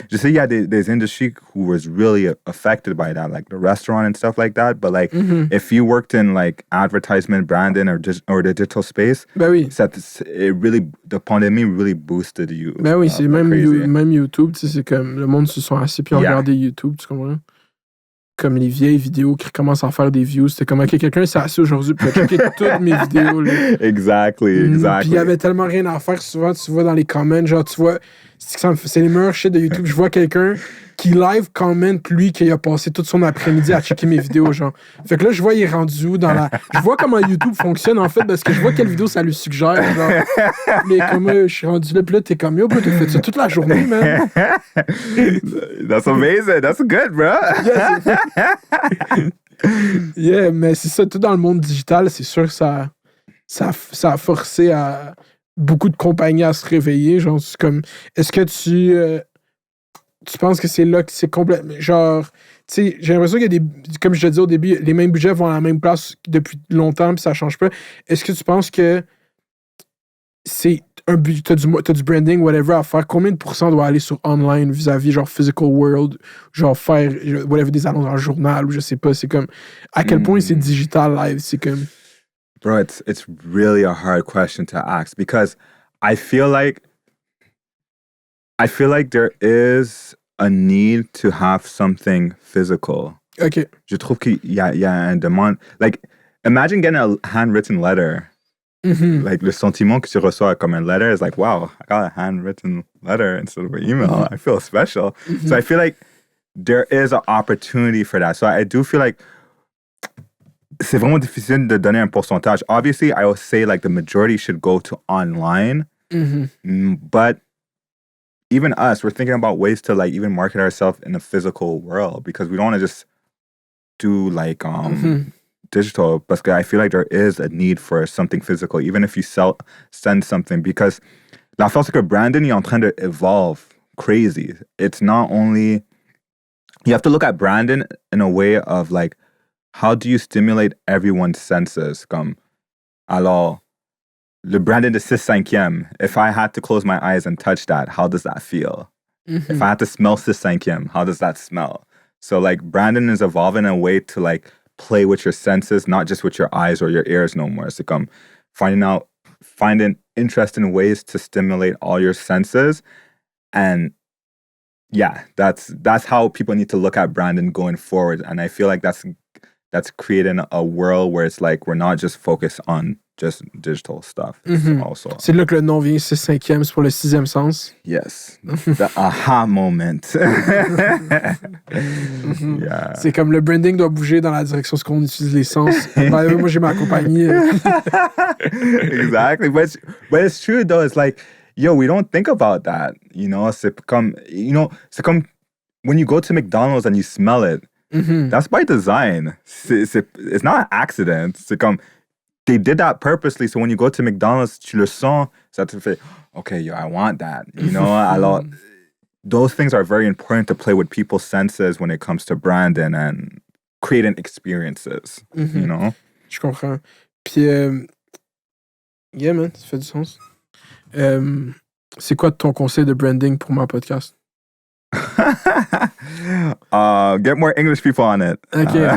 je sais, il y a des industries who was really affected by that, like the restaurant and stuff like that. But like, if you worked in like advertisement, branding, or the digital space, ben oui. The pandemic really boosted you. Ben oui, c'est même YouTube, tu sais, c'est comme le monde se sont assis puis ont regardé YouTube, tu comprends? Comme les vieilles vidéos qui recommencent à faire des views. C'était comme, OK, quelqu'un s'est assis aujourd'hui pour checker toutes mes vidéos. Là. Exactly. Puis il y avait tellement rien à faire. Souvent, tu vois dans les comments, genre, tu vois, c'est les meilleurs shit de YouTube. Je vois quelqu'un qui live comment, lui, qui a passé toute son après-midi à checker mes vidéos, genre. Fait que là, je vois, il est rendu où dans la... Je vois comment YouTube fonctionne, en fait, parce que je vois quelle vidéo ça lui suggère, genre. Mais comme, je suis rendu là, puis là, t'es comme, yo, bro, t'as fait ça toute la journée, man. That's amazing. That's good, bro. Yeah, mais c'est ça, tout dans le monde digital, c'est sûr que ça a forcé à beaucoup de compagnies à se réveiller, genre, c'est comme... Est-ce que tu penses que c'est là que c'est complètement... Genre, tu sais, j'ai l'impression qu'il y a comme je te disais au début, les mêmes budgets vont à la même place depuis longtemps puis ça change pas. Est-ce que tu penses que c'est t'as du branding, whatever, à faire? Combien de pourcents doit aller sur online vis-à-vis, genre, physical world, genre, faire, whatever, des annonces dans le journal ou je sais pas, c'est comme... À quel point c'est digital live, c'est comme... Bro, it's really a hard question to ask because I feel like there is a need to have something physical. Okay. Je trouve qu'il y a un demande. Like, imagine getting a handwritten letter. Like, le sentiment que tu reçois comme un letter is like, wow, I got a handwritten letter instead of an email. I feel special. So I feel like there is an opportunity for that. So I do feel like c'est vraiment difficile de donner un pourcentage. Obviously, I will say like the majority should go to online. But even us, we're thinking about ways to like even market ourselves in the physical world because we don't want to just do like digital. Because I feel like there is a need for something physical, even if you send something. Because l'affaire c'est que branding est en train de evolve crazy. It's not only you have to look at branding in a way of like how do you stimulate everyone's senses? Comme alors. Le branding de 6/5e, if I had to close my eyes and touch that, how does that feel? If I had to smell 6/5e, how does that smell? So like branding is evolving in a way to like play with your senses, not just with your eyes or your ears no more. So finding interesting ways to stimulate all your senses And yeah, that's how people need to look at branding going forward. And I feel like that's creating a world where it's like we're not just focused on just digital stuff. Also. C'est là que le nom vient, c'est 5e, c'est pour le 6e sens. Yes. The aha moment. Yeah. C'est comme le branding doit bouger dans la direction de ce qu'on utilise les sens. Moi, j'ai ma compagnie. Exactly. But it's true, though. It's like, yo, we don't think about that. You know, c'est comme when you go to McDonald's and you smell it, that's by design. It's not an accident. C'est comme, they did that purposely. So when you go to McDonald's, tu le sens, ça te fait, okay, yo, I want that. You know, alors, those things are very important to play with people's senses when it comes to branding and creating experiences. You know? Je comprends. Puis, yeah, man, ça fait du sens. C'est quoi ton conseil de branding pour mon podcast? Get more English people on it. Okay.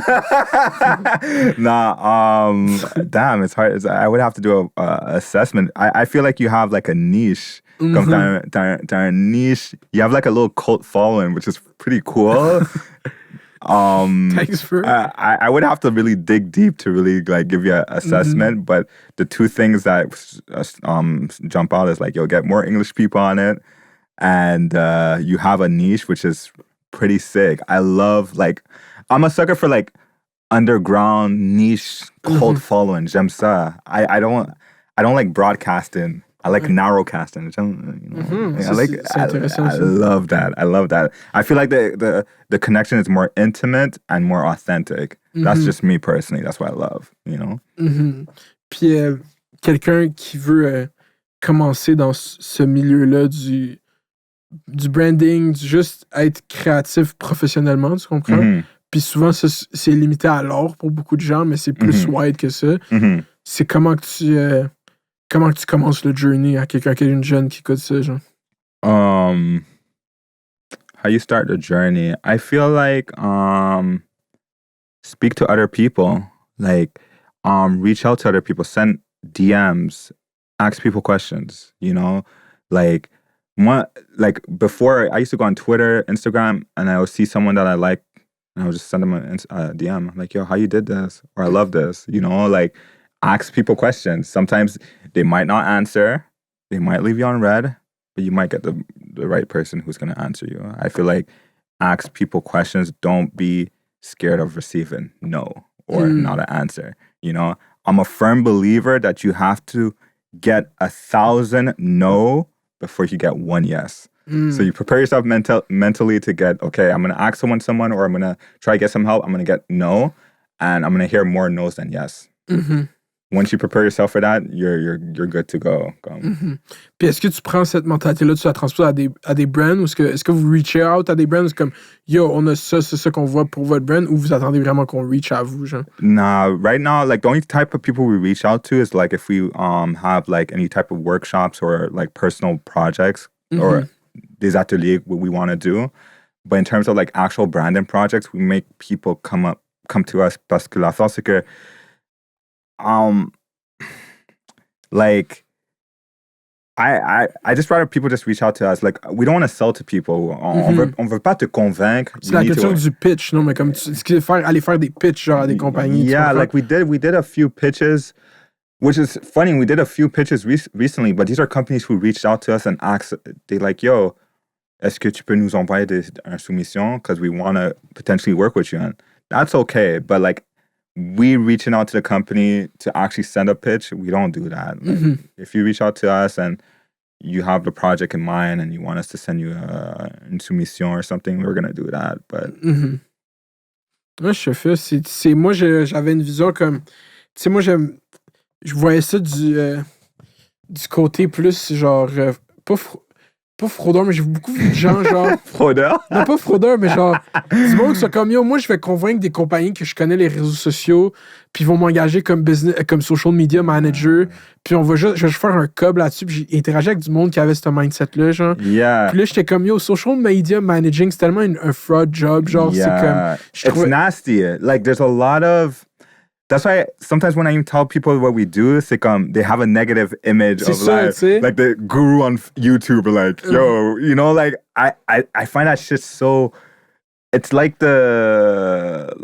Damn, it's hard. I would have to do a assessment. I feel like you have like a niche. Comme t'as un niche. You have like a little cult following, which is pretty cool. Thanks for. I would have to really dig deep to really like give you an assessment. But the two things that jump out is like you'll get more English people on it, and you have a niche which is pretty sick. I love like I'm a sucker for like underground niche cult following. J'aime ça. I don't like broadcasting. I like narrowcasting. I love that. I love that. I feel like the connection is more intimate and more authentic. That's just me personally. That's what I love, you know? Puis quelqu'un qui veut commencer dans ce milieu-là du branding, juste être créatif professionnellement, tu comprends? Puis souvent, ça, c'est limité à l'art pour beaucoup de gens, mais c'est plus wide que ça. C'est comment que tu commences le journey à quelqu'un qui est une jeune qui écoute ça, genre? How you start the journey? I feel like speak to other people. Like reach out to other people, send DMs, ask people questions, you know? Like before I used to go on Twitter, Instagram, and I would see someone that I like and I would just send them a DM. I'm like, yo, how you did this? Or I love this, you know? Like ask people questions. Sometimes they might not answer. They might leave you on red, but you might get the right person who's going to answer you. I feel like ask people questions. Don't be scared of receiving no or not an answer. You know, I'm a firm believer that you have to get 1,000 no before you get one yes. So you prepare yourself mentally to get, okay, I'm going to ask someone, or I'm going to try to get some help. I'm going to get no, and I'm going to hear more no's than yes. Once you prepare yourself for that, you're good to go. Puis est-ce que tu prends cette mentalité-là, tu la transposes à des brands, ou est-ce que vous reachez out à des brands, c'est comme, yo, on a ça, c'est ça qu'on voit pour votre brand, ou vous attendez vraiment qu'on reach à vous, genre? Nah, right now, like the only type of people we reach out to is like if we have like any type of workshops or like personal projects or des ateliers we want to do. But in terms of like actual branding projects, we make people come to us parce que la force c'est que like I just rather people just reach out to us. Like we don't want to sell to people. On veut pas te convaincre. C'est la question du pitch, non? Mais comme aller faire des pitches genre à des compagnies. Yeah, like we did a few pitches, which is funny. We did a few pitches recently, but these are companies who reached out to us and asked. They like, yo, est-ce que tu peux nous envoyer une soumission because we want to potentially work with you? And that's okay, but like. We reaching out to the company to actually send a pitch, we don't do that. Like, if you reach out to us and you have the project in mind and you want us to send you une soumission or something, we're going to do that. But Moi, je fais, moi, j'avais une vision comme, tu sais, moi, je voyais ça du côté plus genre, pas fraudeur, mais j'ai beaucoup vu de gens, genre... Fraudeur? Non, pas fraudeur, mais genre... Du monde qui sont comme, yo, moi, je vais convaincre des compagnies que je connais les réseaux sociaux, puis ils vont m'engager comme social media manager, puis je vais juste faire un cob là-dessus, puis j'ai interagi avec du monde qui avait ce mindset-là, genre. Yeah. Puis là, j'étais comme, yo, social media managing, c'est tellement un fraud job, genre, c'est comme... It's nasty. Like, there's a lot of... That's why sometimes when I even tell people what we do, it's like they have a negative image of like the guru on YouTube, like yo, you know, like I find that shit so. It's like the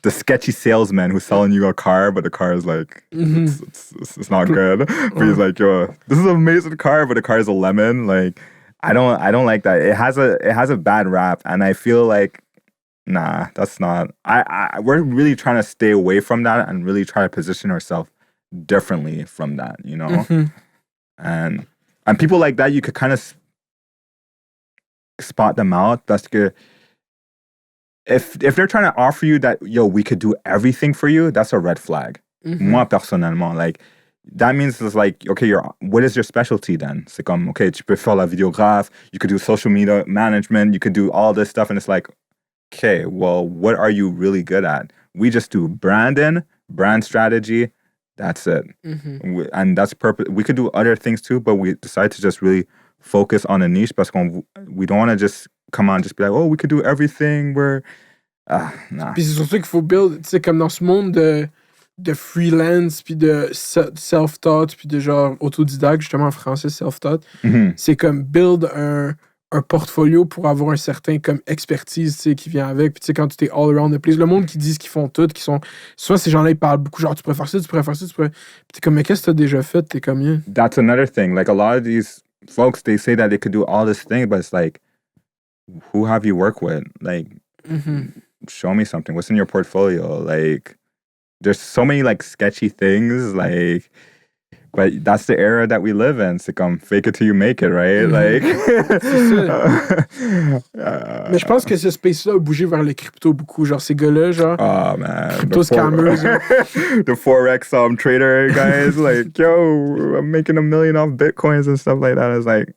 sketchy salesman who's selling you a car, but the car is like it's not good. But he's like, yo, this is an amazing car, but the car is a lemon. Like I don't like that. It has a bad rap, and I feel like. Nah, that's not. We're really trying to stay away from that and really try to position ourselves differently from that, you know. And people like that, you could kind of spot them out. That's good. If they're trying to offer you that, yo, we could do everything for you, that's a red flag. Moi personnellement, like that means it's like, okay, what is your specialty then? C'est comme, okay, tu peux faire la vidéographe, you could do social media management, you could do all this stuff, and it's like. Okay, well, what are you really good at? We just do brand strategy. That's it. And that's purpose. We could do other things too, but we decide to just really focus on a niche parce qu'on we don't want to just come on, just be like, oh, we could do everything. Nah. Puis c'est surtout qu'il faut build, tu sais, comme dans ce monde de freelance, puis de self-taught, puis de genre autodidacte, justement en français, self-taught, c'est comme build un portfolio pour avoir un certain comme expertise, tu sais, qui vient avec. Puis tu sais, quand tu es all around the place, le monde qui dit ce qu'ils font tout, qui sont... Souvent, ces gens-là, ils parlent beaucoup, genre, tu pourrais faire ça, tu pourrais faire ça, tu pourrais... Puis t'es comme, mais qu'est-ce que t'as déjà fait? T'es comme, yeah. That's another thing. Like, a lot of these folks, they say that they could do all this thing, but it's like, who have you worked with? Like, show me something. What's in your portfolio? Like, there's so many, like, sketchy things, like... But that's the era that we live in. C'est comme fake it till you make it, right? Like. C'est ça. Mais je pense que ce space-là a bougé vers le crypto beaucoup. Genre, ces gars-là, genre. Oh, man. Crypto scammers. The Forex trader guys, like, yo, I'm making $1 million off Bitcoins and stuff like that. It's like,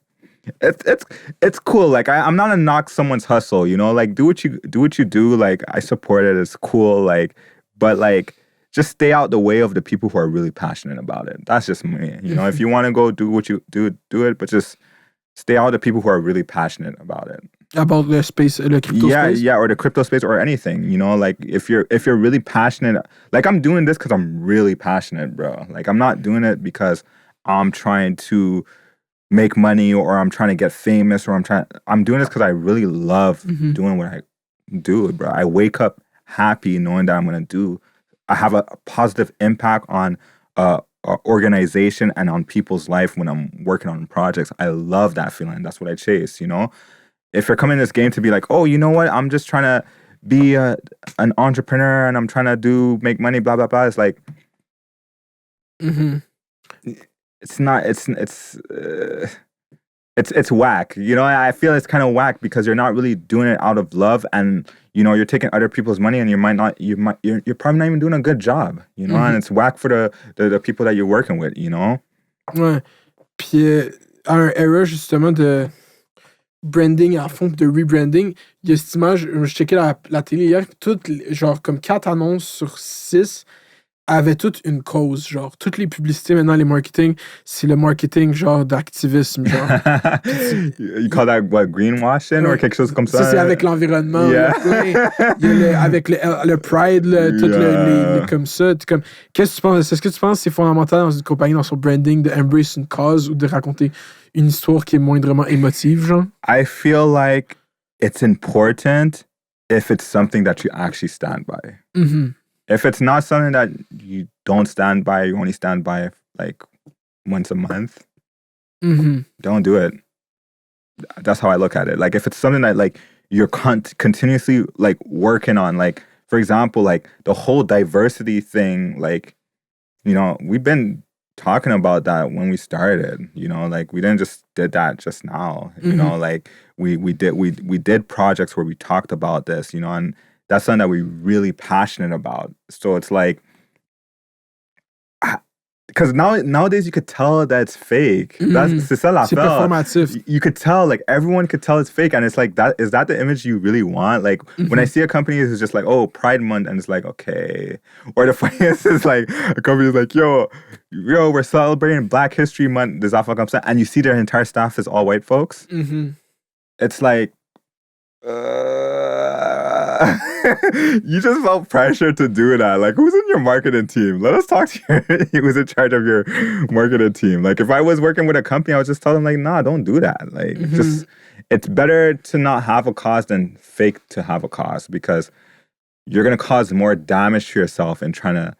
it's cool. Like, I'm not gonna knock someone's hustle, you know? Like, do what you do. Like, I support it. It's cool. Like, but like, just stay out the way of the people who are really passionate about it. That's just me. You know, if you want to go do what you do it, but just stay out of the people who are really passionate about it. About the space, the crypto space? Yeah, or the crypto space or anything. You know, like if you're really passionate, like I'm doing this because I'm really passionate, bro. Like I'm not doing it because I'm trying to make money or I'm trying to get famous or I'm doing this because I really love doing what I do, bro. I wake up happy knowing that I'm going to I have a positive impact on organization and on people's life when I'm working on projects. I love that feeling. That's what I chase, you know? If you're coming in this game to be like, oh, you know what? I'm just trying to be an entrepreneur and I'm trying to make money, blah, blah, blah. It's like, it's not, it's whack. You know, I feel it's kind of whack because you're not really doing it out of love and, you know, you're taking other people's money and you're probably not even doing a good job, you know, and it's whack for the people that you're working with, you know? Ouais. Puis, à un era, justement, de branding à fond, de rebranding, il y a cette image, je checkais la télé hier, toutes, genre, comme 4 annonces sur 6 avaient toutes une cause, genre, toutes les publicités, maintenant, les marketing, c'est le marketing, genre, d'activisme, genre. You call that, what, greenwashing or quelque chose comme ça? Ça, c'est avec l'environnement, avec le Pride, tout le comme ça. Comme, qu'est-ce que tu penses? Est-ce que tu penses que c'est fondamental dans une compagnie, dans son branding, de embrace une cause ou de raconter une histoire qui est moindrement émotive, genre? I feel like it's important if it's something that you actually stand by. If it's not something that you don't stand by, you only stand by like once a month, don't do it. That's how I look at it. Like if it's something that like you're continuously like working on, like for example, like the whole diversity thing, like, you know, we've been talking about that when we started, you know, like we didn't just did that just now, you know, like we did projects where we talked about this, you know, and that's something that we're really passionate about. So it's like, because nowadays you could tell that it's fake. C'est ça l'affaire. C'est performatif. You could tell, like everyone could tell it's fake, and it's like that. Is that the image you really want? Like when I see a company who's just like, oh, Pride Month, and it's like, okay. Or the funniest is like a company is like, yo, we're celebrating Black History Month. Des affaires comme ça, and you see their entire staff is all white folks. It's like. you just felt pressure to do that. Like, who's in your marketing team? Let us talk to you. Who's in charge of your marketing team? Like, if I was working with a company, I would just tell them, like, nah, don't do that. Like, just, it's better to not have a cause than fake to have a cause, because you're going to cause more damage to yourself in trying to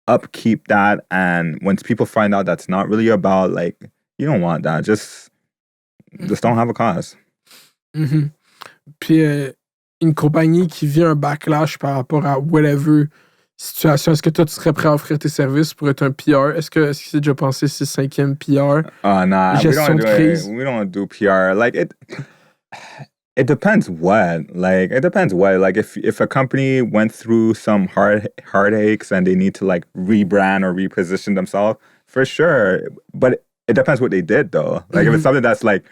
upkeep that. And once people find out that's not really about, like, you don't want that. Just don't have a cause. Puis, une compagnie qui vit un backlash par rapport à whatever situation, est-ce que toi, tu serais prêt à offrir tes services pour être un PR? Est-ce que c'est déjà pensé 6-5e PR? Nah, gestion de crise? we don't do PR. Like, it depends what. Like, it depends what. Like, if a company went through some heartaches and they need to, like, rebrand or reposition themselves, for sure. But it depends what they did, though. Like, if it's something that's, like,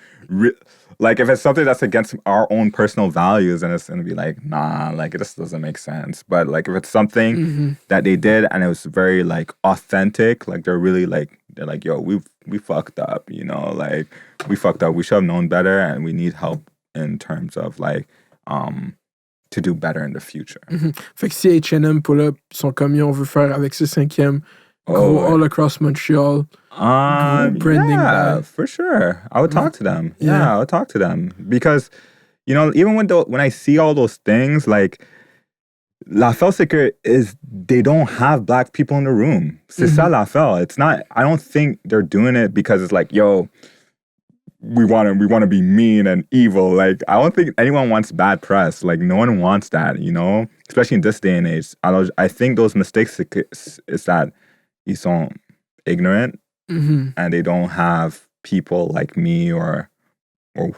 like, if it's something that's against our own personal values, then it's going to be like, nah, like, it just doesn't make sense. But, like, if it's something that they did and it was very, like, authentic, like, they're really, like, they're like, yo, we fucked up, you know? Like, we fucked up. We should have known better, and we need help in terms of, like, to do better in the future. Fait que si H&M pull up sont comme, on veut faire avec 6-5e, go all across Montreal. Branding yeah, for sure. I would talk to them. Yeah, I would talk to them. Because, you know, even when I see all those things, like, l'affaire, c'est que they don't have black people in the room. C'est ça l'affaire. It's not, I don't think they're doing it because it's like, yo, we want to be mean and evil. Like, I don't think anyone wants bad press. Like, no one wants that, you know? Especially in this day and age. I think those mistakes is that ils sont ignorant. And they don't have people like me or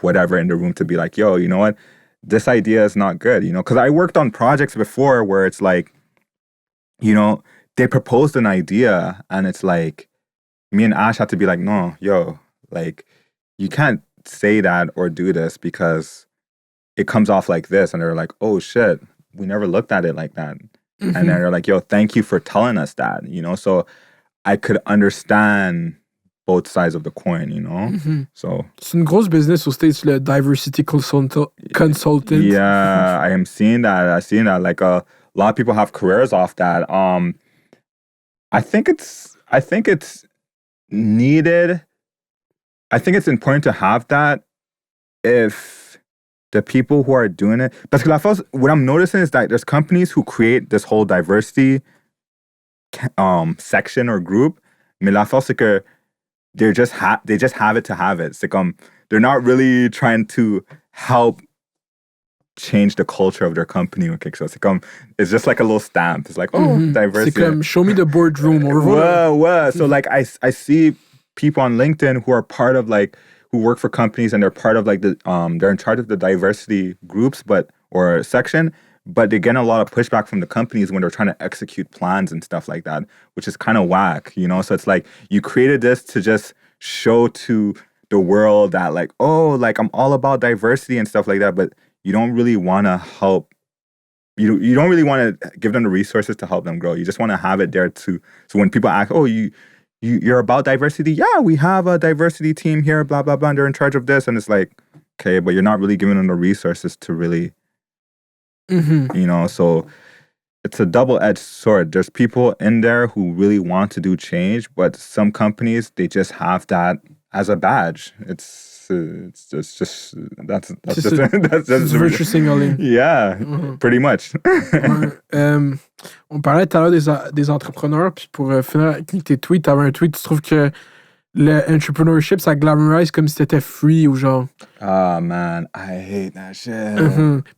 whatever in the room to be like, yo, you know what? This idea is not good, you know? Because I worked on projects before where it's like, you know, they proposed an idea and it's like, me and Ash had to be like, no, yo, like, you can't say that or do this because it comes off like this. And they're like, oh, shit, we never looked at it like that. And then they're like, yo, thank you for telling us that, you know? So I could understand both sides of the coin, you know? So c'est une grosse business aux States, le diversity consultant. Yeah, I am seeing that. I've seen that. Like, a lot of people have careers off that. I think it's needed. I think it's important to have that if the people who are doing it. Because what I'm noticing is that there's companies who create this whole diversity section or group, mais l'affaire c'est que they just have it to have it. C'est comme they're not really trying to help change the culture of their company or quelque chose. C'est comme it's just like a little stamp. It's like diversity. C'est comme show me the boardroom. So like I see people on LinkedIn who are part of like who work for companies and they're part of like the they're in charge of the diversity groups or section. But they're getting a lot of pushback from the companies when they're trying to execute plans and stuff like that, which is kind of whack, you know? So it's like, you created this to just show to the world that like, oh, like I'm all about diversity and stuff like that, but you don't really want to help. You don't really want to give them the resources to help them grow. You just want to have it there so when people ask, oh, you're about diversity? Yeah, we have a diversity team here, blah, blah, blah, and they're in charge of this. And it's like, okay, but you're not really giving them the resources to really... You know, so it's a double-edged sword. There's people in there who really want to do change, but some companies, they just have that as a badge. It's just that's virtue signaling. Yeah, pretty much. On parlait tout à l'heure des entrepreneurs, puis pour finir avec tes tweets, t'avais un tweet, tu trouves que le entrepreneurship, ça glamorise comme si c'était free ou genre. Oh man, I hate that shit.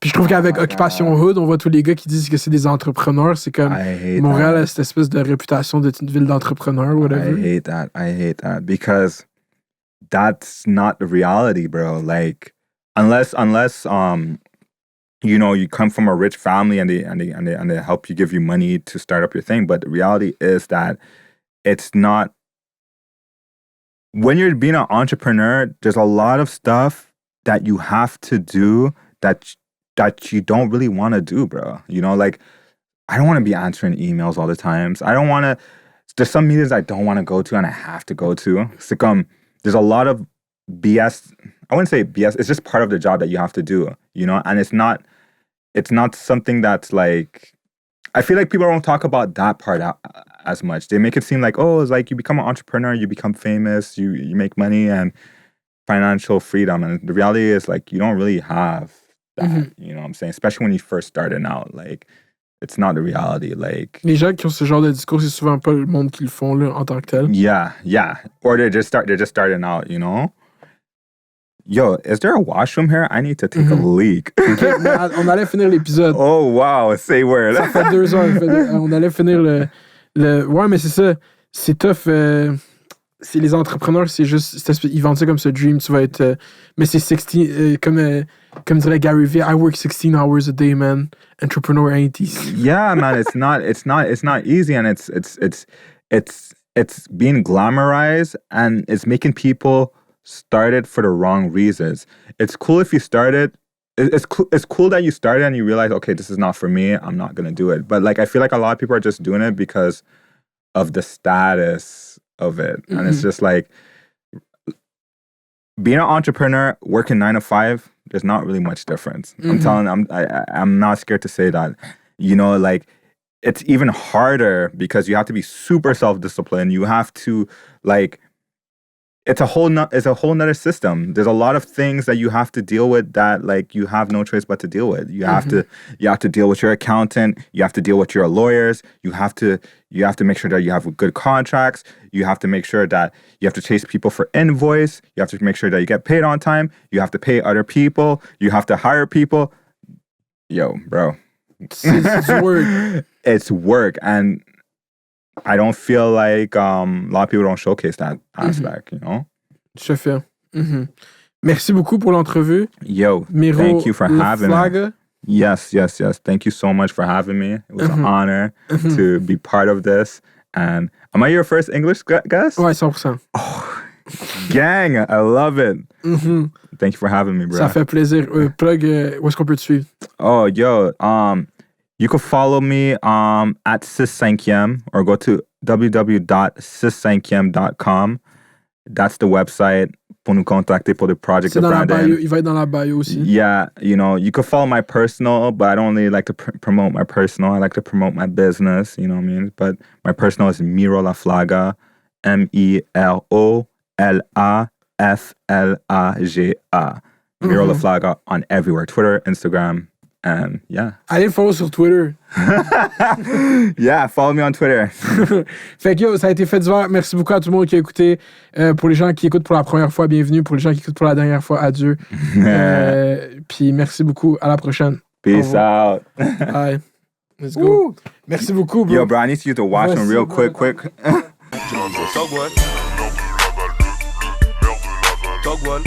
Puis je trouve qu'avec Occupation Hood, on voit tous les gars qui disent que c'est des entrepreneurs. C'est comme Montréal a cette espèce de réputation d'être une ville d'entrepreneurs, whatever. I hate that because that's not the reality, bro. Like unless you know, you come from a rich family and they help you, give you money to start up your thing, but the reality is that it's not. When you're being an entrepreneur, there's a lot of stuff that you have to do that you don't really want to do, bro. You know, like, I don't want to be answering emails all the time. I don't want to... There's some meetings I don't want to go to and I have to go to. It's like, there's a lot of BS. I wouldn't say BS. It's just part of the job that you have to do, you know? And it's not... it's not something that's like, I feel like people don't talk about that part as much. They make it seem like, oh, it's like you become an entrepreneur, you become famous, you make money and financial freedom. And the reality is like, you don't really have that, you know what I'm saying? Especially when you first starting out, like, it's not the reality. Like, les gens qui ont ce genre de discours, c'est souvent pas le monde qui le font là, en tant que tel. Yeah. Or they're just starting out, you know? Yo, is there a washroom here? I need to take a leak. Okay, on allait finir l'épisode. Oh, wow. Say word. Ça fait 2 heures. On allait finir le... Ouais, mais c'est ça. C'est tough. C'est les entrepreneurs, c'est juste... Ils vendent ça comme ce dream. Tu vas être... mais c'est 16... comme dirait Gary Vee, I work 16 hours a day, man. Entrepreneur ain't easy. Yeah, man. It's not easy, and it's being glamorized, and it's making people start it for the wrong reasons. It's cool if you start it. It's cool that you started and you realize, okay, this is not for me. I'm not gonna do it. But like, I feel like a lot of people are just doing it because of the status of it, and it's just like being an entrepreneur, working 9 to 5. There's not really much difference. I'm not scared to say that. You know, like, it's even harder because you have to be super self-disciplined. You have to, like, it's a whole nother system. There's a lot of things that you have to deal with that, like, you have no choice but to deal with. You have to deal with your accountant. You have to deal with your lawyers. You have to make sure that you have good contracts. You have to make sure that you have to chase people for invoice. You have to make sure that you get paid on time. You have to pay other people. You have to hire people. Yo, bro. It's work. It's work. And I don't feel like a lot of people don't showcase that aspect, you know? Je fais. Merci beaucoup pour l'entrevue. Yo, Miro thank you for having Laflaga. me. Yes. Thank you so much for having me. It was an honor to be part of this. And am I your first English guest? Ouais, 100%. Oh, gang, I love it. Thank you for having me, bro. Ça fait plaisir. Plug, où est-ce qu'on peut te suivre? Oh, yo, you can follow me at cis5e or go to www.cis5e.com. That's the website pour nous contacter pour the project. C'est dans la bio. Il va être dans la bio aussi. Yeah, you know, you can follow my personal, but I don't really like to promote my personal. I like to promote my business, you know what I mean? But my personal is Miro Laflaga, MEROLAFLAGA. Miro Laflaga on everywhere, Twitter, Instagram, and yeah. Allez le follow sur Twitter. Yeah, follow me on Twitter. Fait que yo, ça a été fait d'hiver. Merci beaucoup à tout le monde qui a écouté. Pour les gens qui écoutent pour la première fois, bienvenue. Pour les gens qui écoutent pour la dernière fois, adieu. Puis merci beaucoup. À la prochaine. Peace out. Bye. Let's go. Woo. Merci beaucoup, bro. Yo, bro, I need to use the washroom real quick. Talk one.